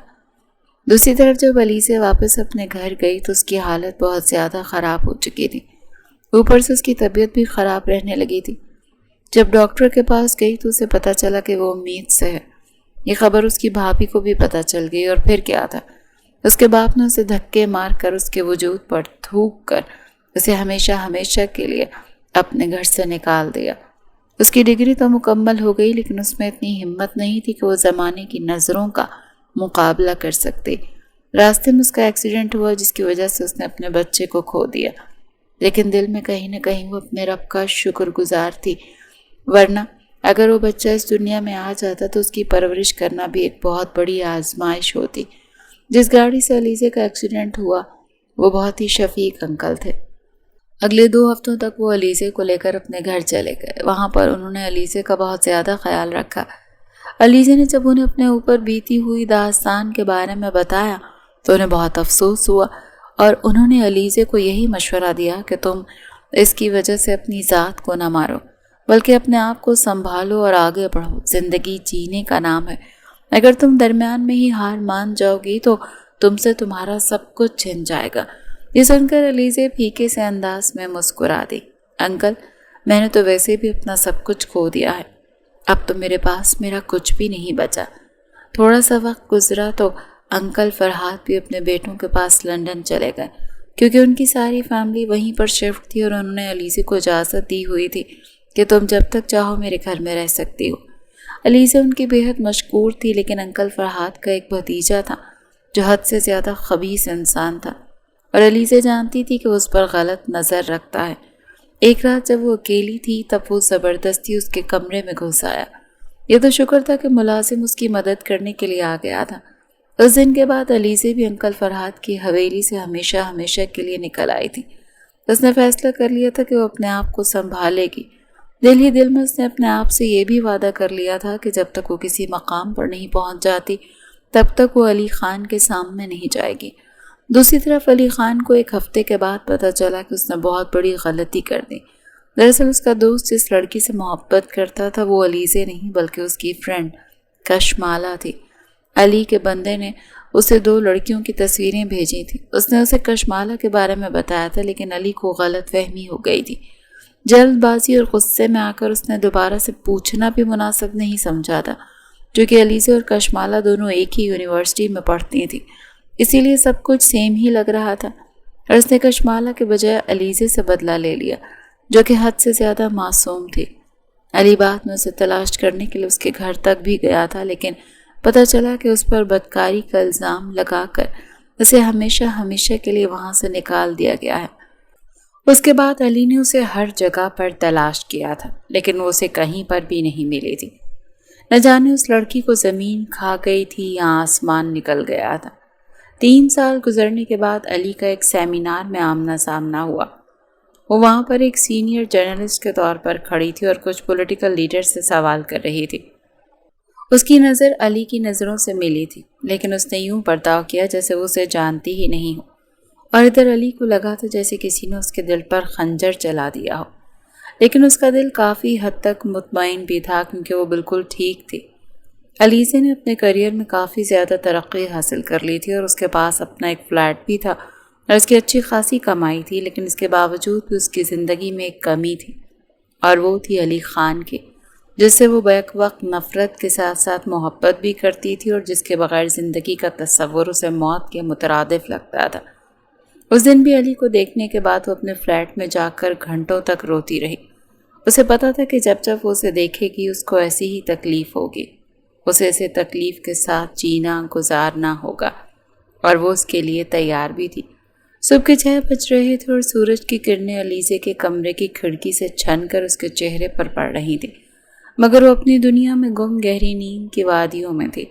دوسری طرف جب علیزے واپس اپنے گھر گئی تو اس کی حالت بہت زیادہ خراب ہو چکی تھی، اوپر سے اس کی طبیعت بھی خراب رہنے لگی تھی۔ جب ڈاکٹر کے پاس گئی تو اسے پتہ چلا کہ وہ امید سے ہے۔ یہ خبر اس کی بھابھی کو بھی پتہ چل گئی، اور پھر کیا تھا، اس کے باپ نے اسے دھکے مار کر اس کے وجود پر تھوک کر اسے ہمیشہ ہمیشہ کے لیے اپنے گھر سے نکال دیا۔ اس کی ڈگری تو مکمل ہو گئی، لیکن اس میں اتنی ہمت نہیں تھی کہ وہ زمانے کی نظروں کا مقابلہ کر سکتی۔ راستے میں اس کا ایکسیڈنٹ ہوا جس کی وجہ سے اس نے اپنے بچے کو کھو دیا، لیکن دل میں کہیں نہ کہیں وہ اپنے رب کا شکر گزار تھی، ورنہ اگر وہ بچہ اس دنیا میں آ جاتا تو اس کی پرورش کرنا بھی ایک بہت بڑی آزمائش ہوتی۔ جس گاڑی سے علیزے کا ایکسیڈنٹ ہوا وہ بہت ہی شفیق انکل تھے۔ اگلے 2 ہفتوں تک وہ علیزے کو لے کر اپنے گھر چلے گئے۔ وہاں پر انہوں نے علیزے کا بہت زیادہ خیال رکھا۔ علیزے نے جب انہیں اپنے اوپر بیتی ہوئی داستان کے بارے میں بتایا تو انہیں بہت افسوس ہوا، اور انہوں نے علیزے کو یہی مشورہ دیا کہ تم اس کی وجہ سے اپنی ذات کو نہ مارو، بلکہ اپنے آپ کو سنبھالو اور آگے بڑھو۔ زندگی جینے کا نام ہے، اگر تم درمیان میں ہی ہار مان جاؤ گی تو تم سے تمہارا سب کچھ چھن جائے گا۔ یہ سن کر علیزے پھیکے سے انداز میں مسکرا دی۔ انکل، میں نے تو ویسے بھی اپنا سب کچھ کھو دیا ہے، اب تو میرے پاس میرا کچھ بھی نہیں بچا۔ تھوڑا سا وقت گزرا تو انکل فرحات بھی اپنے بیٹوں کے پاس لندن چلے گئے، کیونکہ ان کی ساری فیملی وہیں پر شفٹ تھی، اور انہوں نے علیزے کو اجازت دی ہوئی تھی کہ تم جب تک چاہو میرے گھر میں رہ سکتی ہو۔ علیزے ان کی بے حد مشکور تھی، لیکن انکل فرحات کا ایک بھتیجا تھا جو حد سے زیادہ خبیث انسان تھا، اور علیزے جانتی تھی کہ وہ اس پر غلط نظر رکھتا ہے۔ ایک رات جب وہ اکیلی تھی تب وہ زبردستی اس کے کمرے میں گھس آیا۔ یہ تو شکر تھا کہ ملازم اس کی مدد کرنے کے لیے آ گیا تھا۔ اس دن کے بعد علیزے بھی انکل فرحات کی حویلی سے ہمیشہ ہمیشہ کے لیے نکل آئی تھی۔ اس نے فیصلہ کر لیا تھا کہ وہ اپنے آپ کو سنبھالے گی۔ دل ہی دل میں اس نے اپنے آپ سے یہ بھی وعدہ کر لیا تھا کہ جب تک وہ کسی مقام پر نہیں پہنچ جاتی تب تک وہ علی خان کے سامنے نہیں جائے گی۔ دوسری طرف علی خان کو ایک ہفتے کے بعد پتہ چلا کہ اس نے بہت بڑی غلطی کر دی۔ دراصل اس کا دوست جس لڑکی سے محبت کرتا تھا وہ علیزے نہیں بلکہ اس کی فرینڈ کشمالہ تھی۔ علی کے بندے نے اسے 2 لڑکیوں کی تصویریں بھیجی تھیں۔ اس نے اسے کشمالہ کے بارے میں بتایا تھا لیکن علی کو غلط فہمی ہو گئی تھی۔ جلد بازی اور غصے میں آ کر اس نے دوبارہ سے پوچھنا بھی مناسب نہیں سمجھا تھا، جو کہ علیزے اور کشمالہ دونوں ایک ہی یونیورسٹی میں پڑھتی تھیں، اسی لیے سب کچھ سیم ہی لگ رہا تھا، اور اس نے کشمالہ کے بجائے علیزے سے بدلہ لے لیا جو کہ حد سے زیادہ معصوم تھی۔ علی بعد میں اسے تلاش کرنے کے لیے اس کے گھر تک بھی گیا تھا لیکن پتہ چلا کہ اس پر بدکاری کا الزام لگا کر اسے ہمیشہ کے لیے وہاں سے نکال دیا گیا ہے۔ اس کے بعد علی نے اسے ہر جگہ پر تلاش کیا تھا لیکن وہ اسے کہیں پر بھی نہیں ملی تھی۔ نہ جانے اس لڑکی کو زمین کھا گئی تھی یا آسمان نکل گیا تھا۔ 3 سال گزرنے کے بعد علی کا ایک سیمینار میں آمنا سامنا ہوا۔ وہ وہاں پر ایک سینئر جرنلسٹ کے طور پر کھڑی تھی اور کچھ پولیٹیکل لیڈر سے سوال کر رہی تھی۔ اس کی نظر علی کی نظروں سے ملی تھی لیکن اس نے یوں برتاؤ کیا جیسے وہ اسے جانتی ہی نہیں ہو، اور ادھر علی کو لگا تھا جیسے کسی نے اس کے دل پر خنجر چلا دیا ہو، لیکن اس کا دل کافی حد تک مطمئن بھی تھا کیونکہ وہ بالکل ٹھیک تھی۔ علیزے نے اپنے کریئر میں کافی زیادہ ترقی حاصل کر لی تھی اور اس کے پاس اپنا ایک فلیٹ بھی تھا اور اس کی اچھی خاصی کمائی تھی، لیکن اس کے باوجود بھی اس کی زندگی میں ایک کمی تھی، اور وہ تھی علی خان کی، جس سے وہ بیک وقت نفرت کے ساتھ ساتھ محبت بھی کرتی تھی اور جس کے بغیر زندگی کا تصور اسے موت کے مترادف لگتا تھا۔ اس دن بھی علی کو دیکھنے کے بعد وہ اپنے فلیٹ میں جا کر گھنٹوں تک روتی رہی۔ اسے پتا تھا کہ جب وہ اسے دیکھے گی اس کو ایسی ہی تکلیف ہوگی، اسے اسے تکلیف کے ساتھ جینا گزارنا ہوگا، اور وہ اس کے لیے تیار بھی تھی۔ صبح کے 6 بج رہے تھے اور سورج کی کرنیں علیزے کے کمرے کی کھڑکی سے چھن کر اس کے چہرے پر پڑ رہی تھیں، مگر وہ اپنی دنیا میں گم گہری نیند کی وادیوں میں تھی۔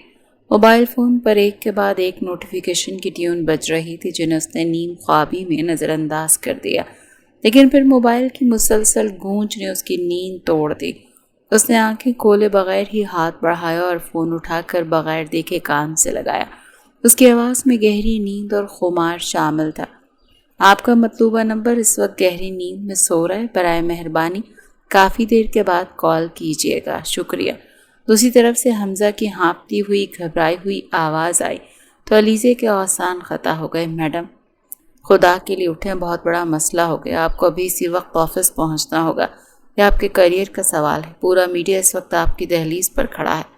موبائل فون پر ایک کے بعد ایک نوٹیفیکیشن کی ٹیون بج رہی تھی جنہیں اس نے نیم خوابی میں نظر انداز کر دیا، لیکن پھر موبائل کی مسلسل گونج نے اس کی نیند توڑ دی۔ اس نے آنکھیں کھولے بغیر ہی ہاتھ بڑھایا اور فون اٹھا کر بغیر دیکھے کان سے لگایا۔ اس کی آواز میں گہری نیند اور خمار شامل تھا۔ آپ کا مطلوبہ نمبر اس وقت گہری نیند میں سو رہا ہے، برائے مہربانی کافی دیر کے بعد کال کیجیے گا، شکریہ۔ دوسری طرف سے حمزہ کی ہانپتی ہوئی گھبرائی ہوئی آواز آئی تو علیزے کے آسان خطا ہو گئے۔ میڈم خدا کے لیے اٹھیں، بہت بڑا مسئلہ ہو گیا، آپ کو ابھی اسی وقت آفس پہنچنا ہوگا، یہ آپ کے کیریئر کا سوال ہے، پورا میڈیا اس وقت آپ کی دہلیز پر کھڑا ہے۔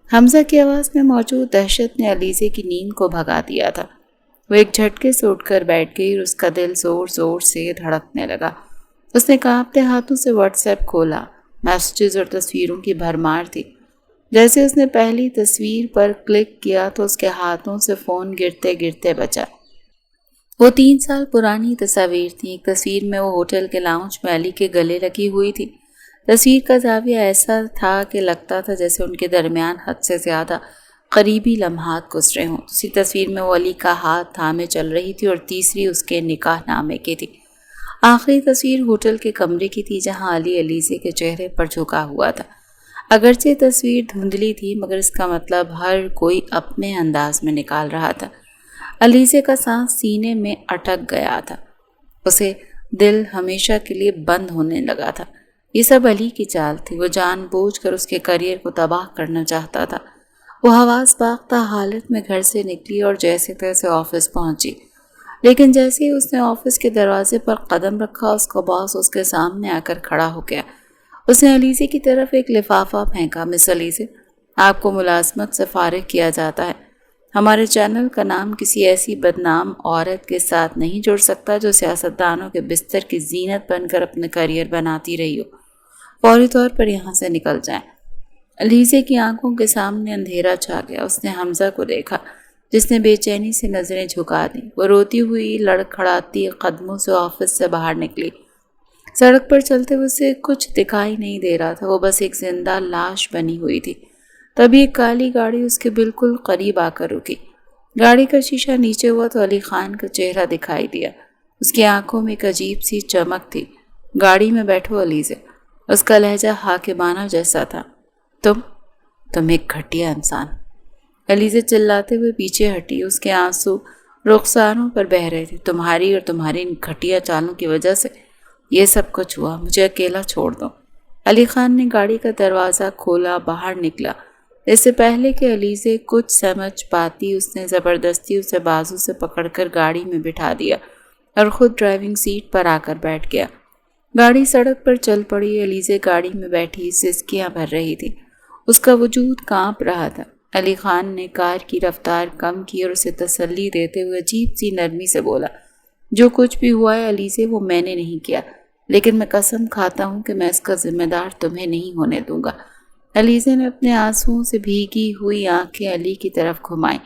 حمزہ کی آواز میں موجود دہشت نے علیزے کی نیند کو بھگا دیا تھا۔ وہ ایک جھٹکے سے اٹھ کر بیٹھ گئی اور اس کا دل زور زور سے دھڑکنے لگا۔ اس نے کانپتے ہاتھوں سے واٹس ایپ کھولا، میسیجز اور تصویروں کی بھرمار تھی۔ جیسے اس نے پہلی تصویر پر کلک کیا تو اس کے ہاتھوں سے فون گرتے گرتے بچا۔ وہ 3 سال پرانی تصاویر تھیں۔ ایک تصویر میں وہ ہوٹل کے لاؤنج میں علی کے گلے لگی ہوئی تھی۔ تصویر کا زاویہ ایسا تھا کہ لگتا تھا جیسے ان کے درمیان حد سے زیادہ قریبی لمحات گزرے ہوں۔ دوسری تصویر میں وہ علی کا ہاتھ تھامے چل رہی تھی اور تیسری اس کے نکاح نامے کی تھی۔ آخری تصویر ہوٹل کے کمرے کی تھی جہاں علی علیزے کے چہرے پر جھکا ہوا تھا۔ اگرچہ تصویر دھندلی تھی مگر اس کا مطلب ہر کوئی اپنے انداز میں نکال رہا تھا۔ علیزے کا سانس سینے میں اٹک گیا تھا، اسے دل ہمیشہ کے لیے بند ہونے لگا تھا۔ یہ سب علی کی چال تھی، وہ جان بوجھ کر اس کے کیریئر کو تباہ کرنا چاہتا تھا۔ وہ حواس باختہ حالت میں گھر سے نکلی اور جیسے تیسے آفس پہنچی، لیکن جیسے ہی اس نے آفس کے دروازے پر قدم رکھا اس کا باس اس کے سامنے آ کر کھڑا ہو گیا۔ اس نے علیزے کی طرف ایک لفافہ پھینکا۔ مس علیزے، آپ کو ملازمت سے فارغ کیا جاتا ہے۔ ہمارے چینل کا نام کسی ایسی بدنام عورت کے ساتھ نہیں جڑ سکتا جو سیاستدانوں کے بستر کی زینت بن کر اپنے کیریئر بناتی رہی ہو۔ فوری طور پر یہاں سے نکل جائیں۔ علیزے کی آنکھوں کے سامنے اندھیرا چھا گیا۔ اس نے حمزہ کو دیکھا جس نے بے چینی سے نظریں جھکا دیں۔ وہ روتی ہوئی لڑکھڑاتی قدموں سے آفس سے باہر نکلی۔ سڑک پر چلتے ہوئے اسے کچھ دکھائی نہیں دے رہا تھا، وہ بس ایک زندہ لاش بنی ہوئی تھی۔ تبھی ایک کالی گاڑی اس کے بالکل قریب آ کر رکی۔ گاڑی کا شیشہ نیچے ہوا تو علی خان کا چہرہ دکھائی دیا۔ اس کی آنکھوں میں ایک عجیب سی چمک تھی۔ گاڑی میں بیٹھو علیزے، اس کا لہجہ حاکمانہ جیسا تھا۔ تم ایک گھٹیا انسان۔ علیزے چلاتے ہوئے پیچھے ہٹی، اس کے آنسو رخساروں پر بہہ رہے تھے۔ تمہاری اور تمہاری ان گھٹیا چالوں کی وجہ سے یہ سب کچھ ہوا، مجھے اکیلا چھوڑ دو۔ علی خان نے گاڑی کا دروازہ کھولا، باہر نکلا۔ اس سے پہلے کہ علیزے کچھ سمجھ پاتی، اس نے زبردستی اسے بازو سے پکڑ کر گاڑی میں بٹھا دیا اور خود ڈرائیونگ سیٹ پر آ کر بیٹھ گیا۔ گاڑی سڑک پر چل پڑی۔ علیزے گاڑی میں بیٹھی سسکیاں بھر رہی تھی، اس کا وجود کانپ رہا تھا۔ علی خان نے کار کی رفتار کم کی اور اسے تسلی دیتے ہوئے عجیب سی نرمی سے بولا، جو کچھ بھی ہوا ہے علیزے وہ میں نے نہیں کیا، لیکن میں قسم کھاتا ہوں کہ میں اس کا ذمہ دار تمہیں نہیں ہونے دوں گا۔ علیزے نے اپنے آنسوؤں سے بھیگی ہوئی آنکھیں علی کی طرف گھمائیں۔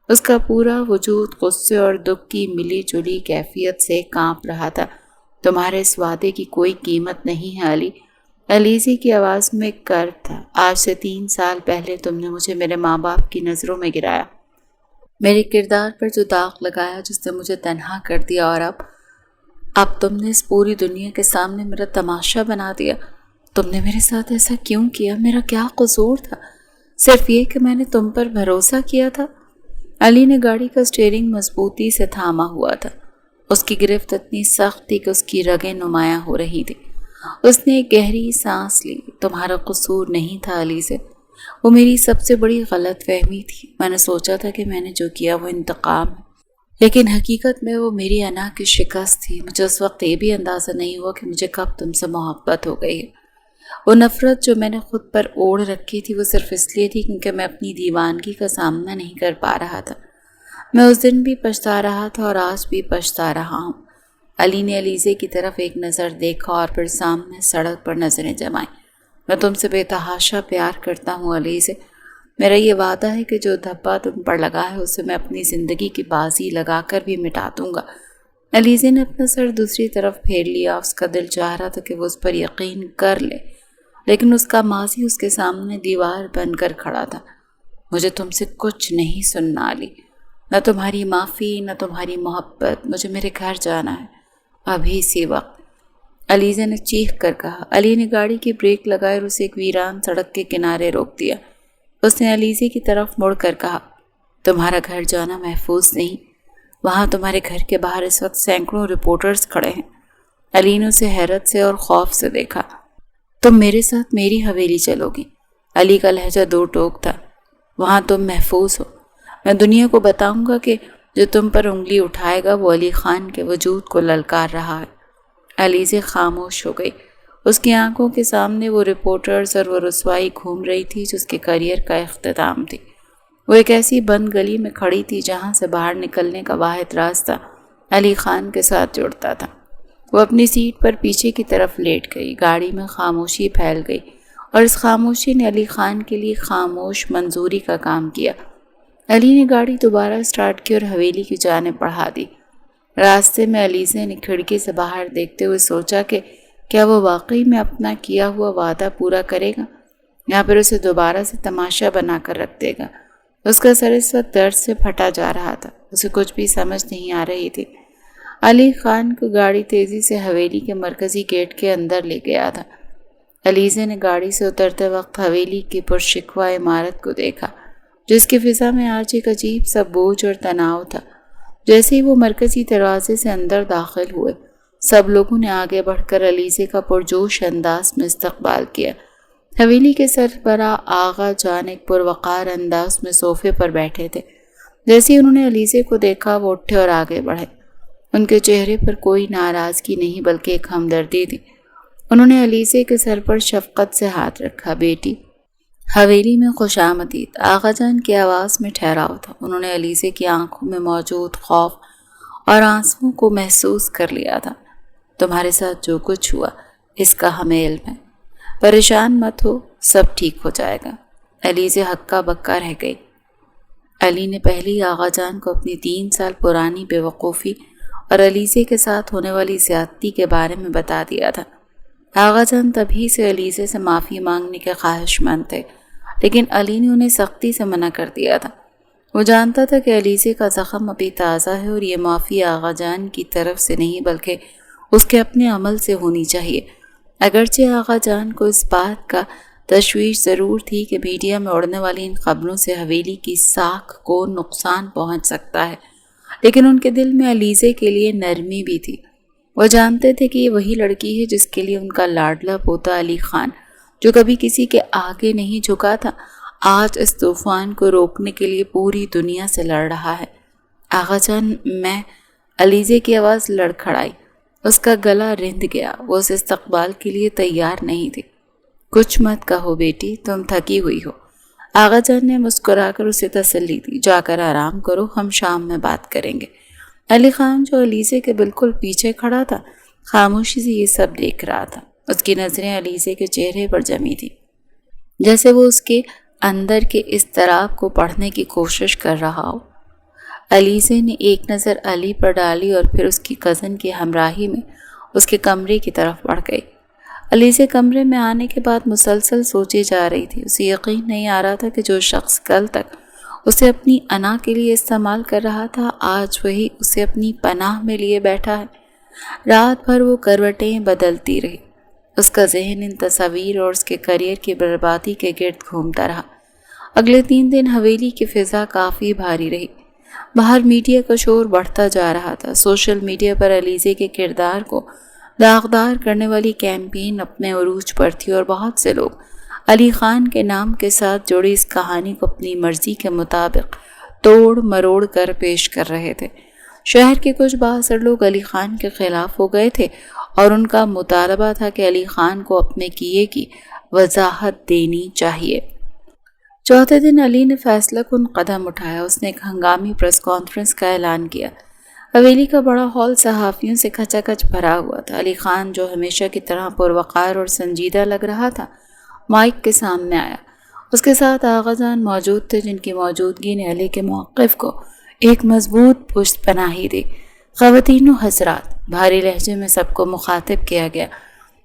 اس کا پورا وجود غصے اور دکھ کی ملی جلی کیفیت سے کانپ رہا تھا۔ تمہارے اس وعدے کی کوئی قیمت نہیں ہے علی۔ علیزے کی آواز میں کرب تھا۔ آج سے 3 سال پہلے تم نے مجھے میرے ماں باپ کی نظروں میں گرایا، میرے کردار پر جو داغ لگایا، جس نے مجھے تنہا کر دیا، اور اب تم نے اس پوری دنیا کے سامنے میرا تماشا بنا دیا۔ تم نے میرے ساتھ ایسا کیوں کیا؟ میرا کیا قصور تھا؟ صرف یہ کہ میں نے تم پر بھروسہ کیا تھا۔ علی نے گاڑی کا اسٹیئرنگ مضبوطی سے تھاما ہوا تھا۔ اس کی گرفت اتنی سخت تھی کہ اس کی رگیں نمایاں ہو رہی تھی۔ اس نے ایک گہری سانس لی۔ تمہارا قصور نہیں تھا علی سے، وہ میری سب سے بڑی غلط فہمی تھی۔ میں نے سوچا تھا کہ میں نے جو کیا وہ انتقام ہے، لیکن حقیقت میں وہ میری انا کی شکست تھی۔ مجھے اس وقت یہ بھی اندازہ نہیں ہوا کہ مجھے کب تم سے محبت ہو گئی ہے۔ وہ نفرت جو میں نے خود پر اوڑھ رکھی تھی وہ صرف اس لیے تھی کیونکہ میں اپنی دیوانگی کا سامنا نہیں کر پا رہا تھا۔ میں اس دن بھی پچھتا رہا تھا اور آج بھی پچھتا رہا ہوں۔ علی نے علیزے کی طرف ایک نظر دیکھا اور پھر سامنے سڑک پر نظریں جمائیں۔ میں تم سے بے تحاشا پیار کرتا ہوں علیزے۔ میرا یہ وعدہ ہے کہ جو دھبا تم پر لگا ہے اسے میں اپنی زندگی کی بازی لگا کر بھی مٹا دوں گا۔ علیزے نے اپنا سر دوسری طرف پھیر لیا۔ اس کا دل چاہ رہا تھا کہ وہ اس پر یقین کر لے، لیکن اس کا ماضی اس کے سامنے دیوار بن کر کھڑا تھا۔ مجھے تم سے کچھ نہیں سننا علی، نہ تمہاری معافی نہ تمہاری محبت۔ مجھے میرے گھر جانا ہے ابھی اسی وقت، علیزے نے چیخ کر کہا۔ علی نے گاڑی کی بریک لگائے اور اسے ایک ویران سڑک کے کنارے روک دیا۔ اس نے علیزے کی طرف مڑ کر کہا، تمہارا گھر جانا محفوظ نہیں، وہاں تمہارے گھر کے باہر اس وقت سینکڑوں رپورٹرز کھڑے ہیں۔ علی نے اسے حیرت سے اور خوف سے دیکھا۔ تم میرے ساتھ میری حویلی چلو گی؟ علی کا لہجہ دو ٹوک تھا۔ وہاں تم محفوظ ہو، میں دنیا کو بتاؤں گا کہ جو تم پر انگلی اٹھائے گا وہ علی خان کے وجود کو للکار رہا ہے۔ علیزے خاموش ہو گئی۔ اس کی آنکھوں کے سامنے وہ رپورٹرز اور وہ رسوائی گھوم رہی تھی جو اس کے کیریئر کا اختتام تھی۔ وہ ایک ایسی بند گلی میں کھڑی تھی جہاں سے باہر نکلنے کا واحد راستہ علی خان کے ساتھ جڑتا تھا۔ وہ اپنی سیٹ پر پیچھے کی طرف لیٹ گئی۔ گاڑی میں خاموشی پھیل گئی اور اس خاموشی نے علی خان کے لیے خاموش منظوری کا کام کیا۔ علی نے گاڑی دوبارہ سٹارٹ کی اور حویلی کی جانب بڑھا دی۔ راستے میں علیزے نے کھڑکی سے باہر دیکھتے ہوئے سوچا کہ کیا وہ واقعی میں اپنا کیا ہوا وعدہ پورا کرے گا یا پھر اسے دوبارہ سے تماشا بنا کر رکھ دے گا۔ اس کا سر اس وقت درد سے پھٹا جا رہا تھا۔ اسے کچھ بھی سمجھ نہیں آ رہی تھی۔ علی خان کو گاڑی تیزی سے حویلی کے مرکزی گیٹ کے اندر لے گیا تھا۔ علیزے نے گاڑی سے اترتے وقت حویلی کی پرشکوہ عمارت کو دیکھا، جس کی فضا میں آج ایک عجیب سا بوجھ اور تناؤ تھا۔ جیسے ہی وہ مرکزی دروازے سے اندر داخل ہوئے، سب لوگوں نے آگے بڑھ کر علیزے کا پرجوش انداز میں استقبال کیا۔ حویلی کے سربراہ آغا جان ایک پروقار انداز میں صوفے پر بیٹھے تھے۔ جیسے انہوں نے علیزے کو دیکھا وہ اٹھے اور آگے بڑھے۔ ان کے چہرے پر کوئی ناراضگی نہیں بلکہ ایک ہمدردی تھی۔ انہوں نے علیزے کے سر پر شفقت سے ہاتھ رکھا۔ بیٹی، حویلی میں خوش آمدید۔ آغا جان کی آواز میں ٹھہراؤ تھا۔ انہوں نے علیزے کی آنکھوں میں موجود خوف اور آنسوؤں کو محسوس کر لیا تھا۔ تمہارے ساتھ جو کچھ ہوا اس کا ہمیں علم ہے، پریشان مت ہو، سب ٹھیک ہو جائے گا۔ علیزے ہکا بکا رہ گئی۔ علی نے پہلے ہی آغا جان کو اپنی 3 سال پرانی بے وقوفی اور علیزے کے ساتھ ہونے والی زیادتی کے بارے میں بتا دیا تھا۔ آغا جان تبھی سے علیزے سے معافی مانگنے کے خواہش مند تھے، لیکن علی نے انہیں سختی سے منع کر دیا تھا۔ وہ جانتا تھا کہ علیزے کا زخم ابھی تازہ ہے اور یہ معافی آغا جان کی طرف سے نہیں بلکہ اس کے اپنے عمل سے ہونی چاہیے۔ اگرچہ آغا جان کو اس بات کا تشویش ضرور تھی کہ میڈیا میں اڑنے والی ان خبروں سے حویلی کی ساکھ کو نقصان پہنچ سکتا ہے، لیکن ان کے دل میں علیزے کے لیے نرمی بھی تھی۔ وہ جانتے تھے کہ یہ وہی لڑکی ہے جس کے لیے ان کا لاڈلا پوتا علی خان، جو کبھی کسی کے آگے نہیں جھکا تھا، آج اس طوفان کو روکنے کے لیے پوری دنیا سے لڑ رہا ہے۔ آغا جان، میں علیزے کی آواز لڑکھڑائی۔ اس کا گلا رند گیا، وہ اس استقبال کے لیے تیار نہیں تھی۔ کچھ مت کہو بیٹی، تم تھکی ہوئی ہو۔ آغا جان نے مسکرا کر اسے تسلی دی۔ جا کر آرام کرو، ہم شام میں بات کریں گے۔ علی خان جو علیزے کے بالکل پیچھے کھڑا تھا، خاموشی سے یہ سب دیکھ رہا تھا۔ اس کی نظریں علیزے کے چہرے پر جمی تھی، جیسے وہ اس کے اندر کے اضطراب کو پڑھنے کی کوشش کر رہا ہو۔ علیزے نے ایک نظر علی پر ڈالی اور پھر اس کی کزن کی ہمراہی میں اس کے کمرے کی طرف بڑھ گئی۔ علیزے کمرے میں آنے کے بعد مسلسل سوچی جا رہی تھی۔ اسے یقین نہیں آ رہا تھا کہ جو شخص کل تک اسے اپنی انا کے لیے استعمال کر رہا تھا، آج وہی اسے اپنی پناہ میں لیے بیٹھا ہے۔ رات بھر وہ کروٹیں بدلتی رہی۔ اس کا ذہن ان تصاویر اور اس کے کیریئر کی بربادی کے گرد گھومتا رہا۔ اگلے 3 دن حویلی کی فضا کافی بھاری رہی۔ باہر میڈیا کا شور بڑھتا جا رہا تھا۔ سوشل میڈیا پر علیزے کے کردار کو داغدار کرنے والی کیمپین اپنے عروج پر تھی اور بہت سے لوگ علی خان کے نام کے ساتھ جڑی اس کہانی کو اپنی مرضی کے مطابق توڑ مروڑ کر پیش کر رہے تھے۔ شہر کے کچھ بااثر لوگ علی خان کے خلاف ہو گئے تھے اور ان کا مطالبہ تھا کہ علی خان کو اپنے کیے کی وضاحت دینی چاہیے۔ چوتھے دن علی نے فیصلہ کن قدم اٹھایا۔ اس نے ایک ہنگامی پریس کانفرنس کا اعلان کیا۔ حویلی کا بڑا ہال صحافیوں سے کھچا کھچ بھرا ہوا تھا۔ علی خان، جو ہمیشہ کی طرح پروقار اور سنجیدہ لگ رہا تھا، مائک کے سامنے آیا۔ اس کے ساتھ آغا جان موجود تھے، جن کی موجودگی نے علی کے موقف کو ایک مضبوط پشت پناہی دی۔ خواتین و حضرات، بھاری لہجے میں سب کو مخاطب کیا گیا،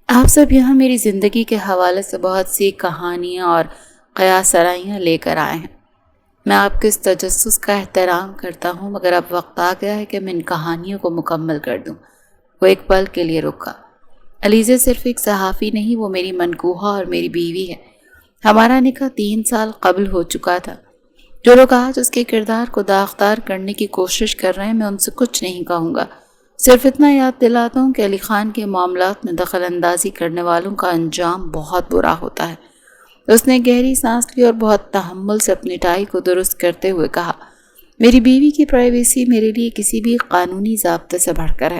آپ سب یہاں میری زندگی کے حوالے سے بہت سی کہانیاں اور قیاس آرائیاں لے کر آئے ہیں۔ میں آپ کے اس تجسس کا احترام کرتا ہوں، مگر اب وقت آ گیا ہے کہ میں ان کہانیوں کو مکمل کر دوں۔ وہ ایک پل کے لیے رکا۔ علیزے صرف ایک صحافی نہیں، وہ میری منکوحہ اور میری بیوی ہے۔ ہمارا نکاح 3 سال قبل ہو چکا تھا۔ جو لوگ آج اس کے کردار کو داغدار کرنے کی کوشش کر رہے ہیں، میں ان سے کچھ نہیں کہوں گا۔ صرف اتنا یاد دلاتا ہوں کہ علی خان کے معاملات میں دخل اندازی کرنے والوں کا انجام بہت برا ہوتا ہے۔ اس نے گہری سانس لی اور بہت تحمل سے اپنی ٹائی کو درست کرتے ہوئے کہا، میری بیوی کی پرائیویسی میرے لیے کسی بھی قانونی ضابطے سے بڑھ کر ہے۔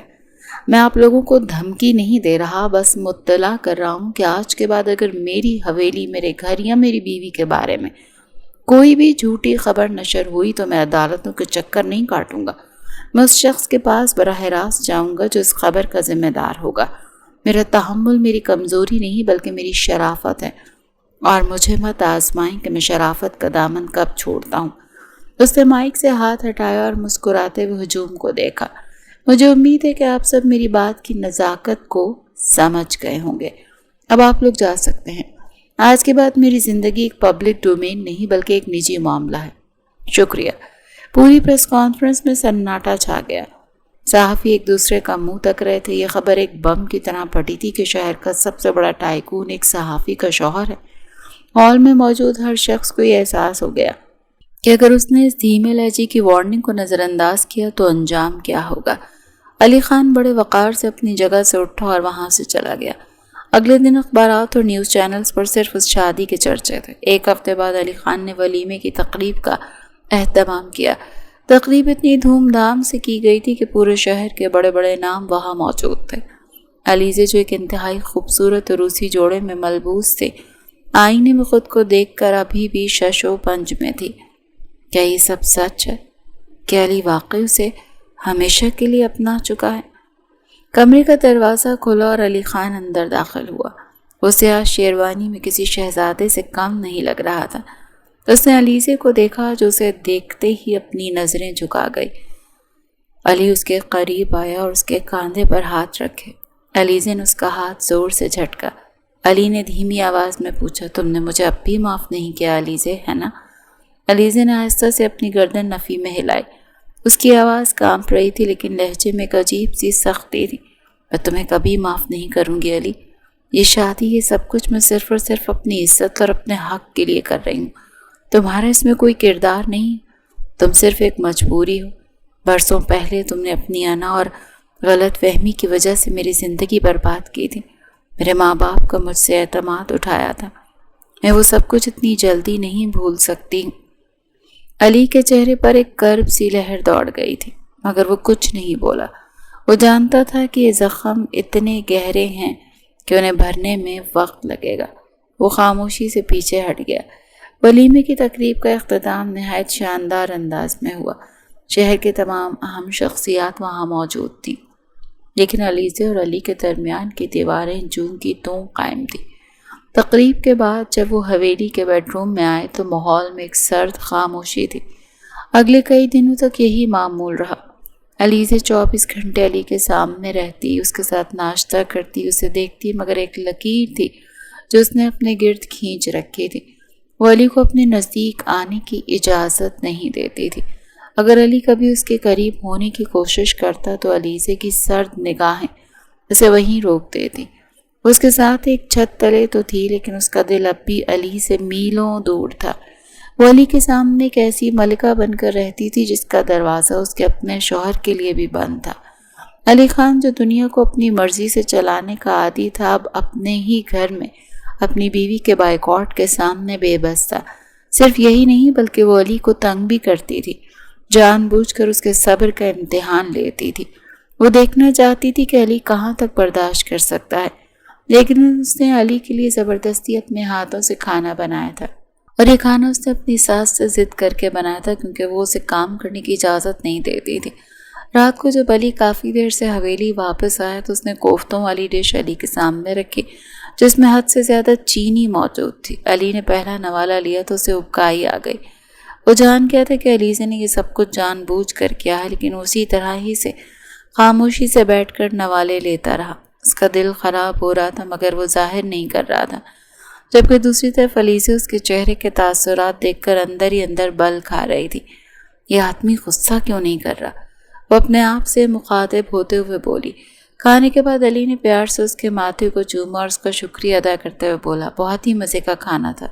میں آپ لوگوں کو دھمکی نہیں دے رہا، بس مطلع کر رہا ہوں کہ آج کے بعد اگر میری حویلی، میرے گھر یا میری بیوی کے بارے میں کوئی بھی جھوٹی خبر نشر ہوئی تو میں عدالتوں کے چکر نہیں کاٹوں گا۔ میں اس شخص کے پاس براہ راست جاؤں گا جو اس خبر کا ذمہ دار ہوگا۔ میرا تحمل میری کمزوری نہیں بلکہ میری شرافت ہے، اور مجھے مت آزمائیں کہ میں شرافت کا دامن کب چھوڑتا ہوں۔ اس نے مائک سے ہاتھ ہٹایا اور مسکراتے ہوئے ہجوم کو دیکھا۔ مجھے امید ہے کہ آپ سب میری بات کی نزاکت کو سمجھ گئے ہوں گے۔ اب آپ لوگ جا سکتے ہیں۔ آج کے بعد میری زندگی ایک پبلک ڈومین نہیں بلکہ ایک نجی معاملہ ہے۔ شکریہ۔ پوری پریس کانفرنس میں سناٹا چھا گیا۔ صحافی ایک دوسرے کا منہ تک رہے تھے۔ یہ خبر ایک بم کی طرح پھٹی تھی کہ شہر کا سب سے بڑا ٹائکون ایک صحافی کا شوہر ہے۔ ہال میں موجود ہر شخص کو یہ احساس ہو گیا کہ اگر اس نے اس دھیمے لہجے کی وارننگ کو نظر انداز کیا تو انجام کیا ہوگا۔ علی خان بڑے وقار سے اپنی جگہ سے اٹھا اور وہاں سے چلا گیا۔ اگلے دن اخبارات اور نیوز چینلز پر صرف اس شادی کے چرچے تھے۔ ایک ہفتے بعد علی خان نے ولیمے کی تقریب کا اہتمام کیا۔ تقریب اتنی دھوم دھام سے کی گئی تھی کہ پورے شہر کے بڑے بڑے نام وہاں موجود تھے۔ علیزے، جو ایک انتہائی خوبصورت روسی جوڑے میں ملبوس تھے، آئینے میں خود کو دیکھ کر ابھی بھی شش و پنج میں تھی۔ کیا یہ سب سچ ہے؟ کیا علی واقعی اسے ہمیشہ کے لیے اپنا چکا ہے؟ کمرے کا دروازہ کھلا اور علی خان اندر داخل ہوا۔ وہ سیاہ شیروانی میں کسی شہزادے سے کم نہیں لگ رہا تھا۔ اس نے علیزے کو دیکھا جو اسے دیکھتے ہی اپنی نظریں جھکا گئی۔ علی اس کے قریب آیا اور اس کے کاندھے پر ہاتھ رکھے۔ علیزے نے اس کا ہاتھ زور سے جھٹکا۔ علی نے دھیمی آواز میں پوچھا، تم نے مجھے اب بھی معاف نہیں کیا علیزے، ہے نا؟ علیزے نے آہستہ سے اپنی گردن نفی میں ہلائی۔ اس کی آواز کانپ رہی تھی لیکن لہجے میں ایک عجیب سی سختی تھی۔ میں تمہیں کبھی معاف نہیں کروں گی علی۔ یہ شادی، یہ سب کچھ میں صرف اور صرف اپنی عزت اور اپنے حق کے لیے کر رہی ہوں۔ تمہارا اس میں کوئی کردار نہیں، تم صرف ایک مجبوری ہو۔ برسوں پہلے تم نے اپنی انا اور غلط فہمی کی وجہ سے میری زندگی برباد کی تھی۔ میرے ماں باپ کا مجھ سے اعتماد اٹھایا تھا۔ میں وہ سب کچھ اتنی جلدی نہیں بھول سکتی۔ علی کے چہرے پر ایک کرب سی لہر دوڑ گئی تھی، مگر وہ کچھ نہیں بولا۔ وہ جانتا تھا کہ یہ زخم اتنے گہرے ہیں کہ انہیں بھرنے میں وقت لگے گا۔ وہ خاموشی سے پیچھے ہٹ گیا۔ ولیمے کی تقریب کا اختتام نہایت شاندار انداز میں ہوا۔ شہر کے تمام اہم شخصیات وہاں موجود تھیں، لیکن علیزے اور علی کے درمیان کی دیواریں جوں کی توں قائم تھیں۔ تقریب کے بعد جب وہ حویلی کے بیڈ روم میں آئے تو ماحول میں ایک سرد خاموشی تھی۔ اگلے کئی دنوں تک یہی معمول رہا۔ علیزے 24 گھنٹے علی کے سامنے رہتی، اس کے ساتھ ناشتہ کرتی، اسے دیکھتی، مگر ایک لکیر تھی جو اس نے اپنے گرد کھینچ رکھی تھی۔ وہ علی کو اپنے نزدیک آنے کی اجازت نہیں دیتی تھی۔ اگر علی کبھی اس کے قریب ہونے کی کوشش کرتا تو علیزے کی سرد نگاہیں اسے وہیں روک دیتی۔ اس کے ساتھ ایک چھت تلے تو تھی، لیکن اس کا دل اب بھی علی سے میلوں دور تھا۔ وہ علی کے سامنے ایک ایسی ملکہ بن کر رہتی تھی جس کا دروازہ اس کے اپنے شوہر کے لیے بھی بند تھا۔ علی خان جو دنیا کو اپنی مرضی سے چلانے کا عادی تھا، اب اپنے ہی گھر میں اپنی بیوی کے بائیکاٹ کے سامنے بے بس تھا۔ صرف یہی نہیں بلکہ وہ علی کو تنگ بھی کرتی تھی، جان بوجھ کر اس کے صبر کا امتحان لیتی تھی۔ وہ دیکھنا چاہتی تھی کہ علی کہاں تک برداشت کر سکتا ہے، لیکن اس نے علی کے لیے زبردستی اپنے ہاتھوں سے کھانا بنایا تھا، اور یہ کھانا اس نے اپنی ساس سے ضد کر کے بنایا تھا کیونکہ وہ اسے کام کرنے کی اجازت نہیں دیتی تھی۔ رات کو جب علی کافی دیر سے حویلی واپس آیا تو اس نے کوفتوں والی ڈش علی کے سامنے رکھی جس میں حد سے زیادہ چینی موجود تھی۔ علی نے پہلا نوالا لیا تو اسے ابکائی آ گئی۔ وہ جان گیا تھا کہ علیزے نے یہ سب کچھ جان بوجھ کر کیا ہے، لیکن اسی طرح ہی سے خاموشی سے بیٹھ کر نوالے لیتا رہا۔ اس کا دل خراب ہو رہا تھا مگر وہ ظاہر نہیں کر رہا تھا، جبکہ دوسری طرف علیزے اس کے چہرے کے تاثرات دیکھ کر اندر ہی اندر بل کھا رہی تھی۔ یہ آدمی غصہ کیوں نہیں کر رہا؟ وہ اپنے آپ سے مخاطب ہوتے ہوئے بولی۔ کھانے کے بعد علی نے پیار سے اس کے ماتھے کو چوما اور اس کا شکریہ ادا کرتے ہوئے بولا، بہت ہی مزے کا کھانا تھا،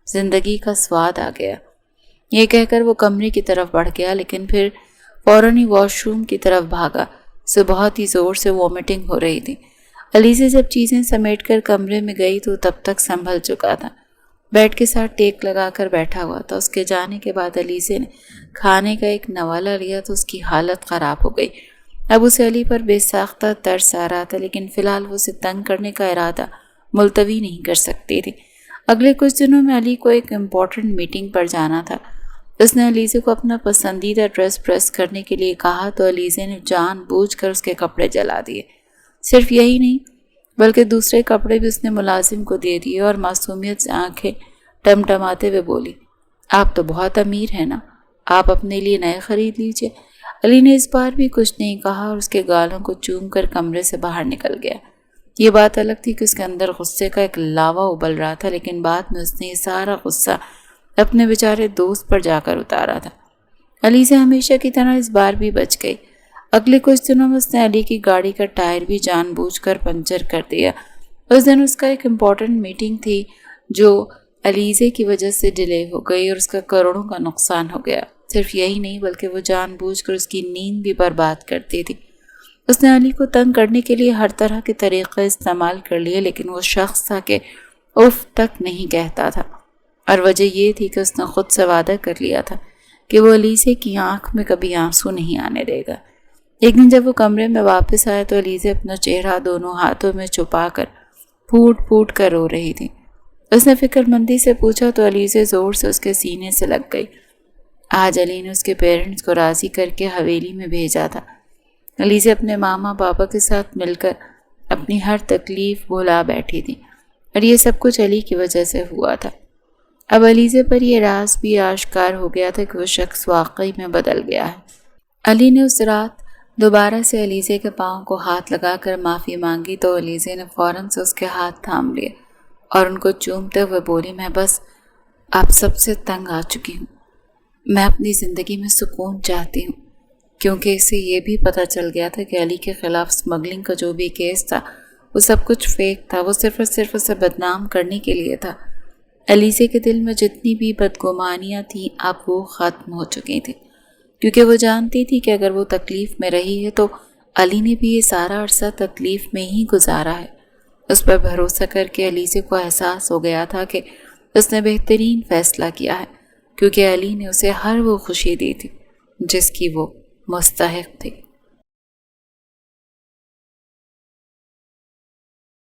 زندگی کا سواد آ گیا۔ یہ کہہ کر وہ کمرے کی طرف بڑھ گیا، لیکن پھر فوراً ہی واش روم کی طرف بھاگا۔ اسے بہت ہی زور سے وومٹنگ ہو رہی تھی۔ علیزے جب چیزیں سمیٹ کر کمرے میں گئی تو تب تک سنبھل چکا تھا، بیڈ کے ساتھ ٹیک لگا کر بیٹھا ہوا تھا۔ اس کے جانے کے بعد علیزے نے کھانے کا ایک نوالا لیا تو اس کی حالت خراب ہو گئی۔ اب اسے علی پر بے ساختہ ترس آ رہا تھا، لیکن فی الحال وہ اسے تنگ کرنے کا ارادہ ملتوی نہیں کر سکتی تھی۔ اگلے کچھ دنوں میں علی کو ایک امپورٹنٹ میٹنگ پر جانا تھا۔ اس نے علیزے کو اپنا پسندیدہ ڈریس پریس کرنے کے لیے کہا تو علیزے نے جان بوجھ کر اس کے کپڑے جلا دیے۔ صرف یہی نہیں بلکہ دوسرے کپڑے بھی اس نے ملازم کو دے دیے اور معصومیت سے آنکھیں ٹمٹماتے ہوئے بولی، آپ تو بہت امیر ہیں نا، آپ اپنے لیے نئے خرید لیجئے۔ علی نے اس بار بھی کچھ نہیں کہا اور اس کے گالوں کو چوم کر کمرے سے باہر نکل گیا۔ یہ بات الگ تھی کہ اس کے اندر غصے کا ایک لاوا ابل رہا تھا، لیکن بعد میں اس نے یہ سارا غصہ اپنے بیچارے دوست پر جا کر اتارا تھا۔ علی سے ہمیشہ کی طرح اس بار بھی بچ گئی۔ اگلے کچھ دنوں میں اس نے علی کی گاڑی کا ٹائر بھی جان بوجھ کر پنچر کر دیا۔ اس دن اس کا ایک امپورٹنٹ میٹنگ تھی جو علیزے کی وجہ سے ڈیلے ہو گئی اور اس کا کروڑوں کا نقصان ہو گیا۔ صرف یہی نہیں بلکہ وہ جان بوجھ کر اس کی نیند بھی برباد کرتی تھی۔ اس نے علی کو تنگ کرنے کے لیے ہر طرح کے طریقے استعمال کر لیے، لیکن وہ شخص تھا کہ اف تک نہیں کہتا تھا، اور وجہ یہ تھی کہ اس نے خود سے وعدہ کر لیا تھا کہ وہ علیزے کی آنکھ میں کبھی آنسو نہیں آنے دے گا۔ ایک دن جب وہ کمرے میں واپس آیا تو علیزے اپنا چہرہ دونوں ہاتھوں میں چھپا کر پھوٹ پھوٹ کر رو رہی تھی۔ اس نے فکر مندی سے پوچھا تو علیزے زور سے اس کے سینے سے لگ گئی۔ آج علی نے اس کے پیرنٹس کو راضی کر کے حویلی میں بھیجا تھا۔ علیزے اپنے ماما پاپا کے ساتھ مل کر اپنی ہر تکلیف بھلا بیٹھی تھی، اور یہ سب کچھ علی کی وجہ سے ہوا تھا۔ اب علیزے پر یہ راز بھی آشکار ہو گیا تھا کہ وہ شخص واقعی میں بدل گیا ہے۔ علی نے اس رات دوبارہ سے علیزے کے پاؤں کو ہاتھ لگا کر معافی مانگی تو علیزے نے فوراً سے اس کے ہاتھ تھام لیے اور ان کو چومتے ہوئے بولی، میں بس آپ سب سے تنگ آ چکی ہوں، میں اپنی زندگی میں سکون چاہتی ہوں، کیونکہ اسے یہ بھی پتہ چل گیا تھا کہ علی کے خلاف اسمگلنگ کا جو بھی کیس تھا وہ سب کچھ فیک تھا، وہ صرف اور صرف اسے بدنام کرنے کے لیے تھا۔ علیزے کے دل میں جتنی بھی بدگمانیاں تھیں اب وہ ختم ہو چکی تھیں، کیونکہ وہ جانتی تھی کہ اگر وہ تکلیف میں رہی ہے تو علی نے بھی یہ سارا عرصہ تکلیف میں ہی گزارا ہے۔ اس پر بھروسہ کر کے علیزے کو احساس ہو گیا تھا کہ اس نے بہترین فیصلہ کیا ہے، کیونکہ علی نے اسے ہر وہ خوشی دی تھی جس کی وہ مستحق تھی۔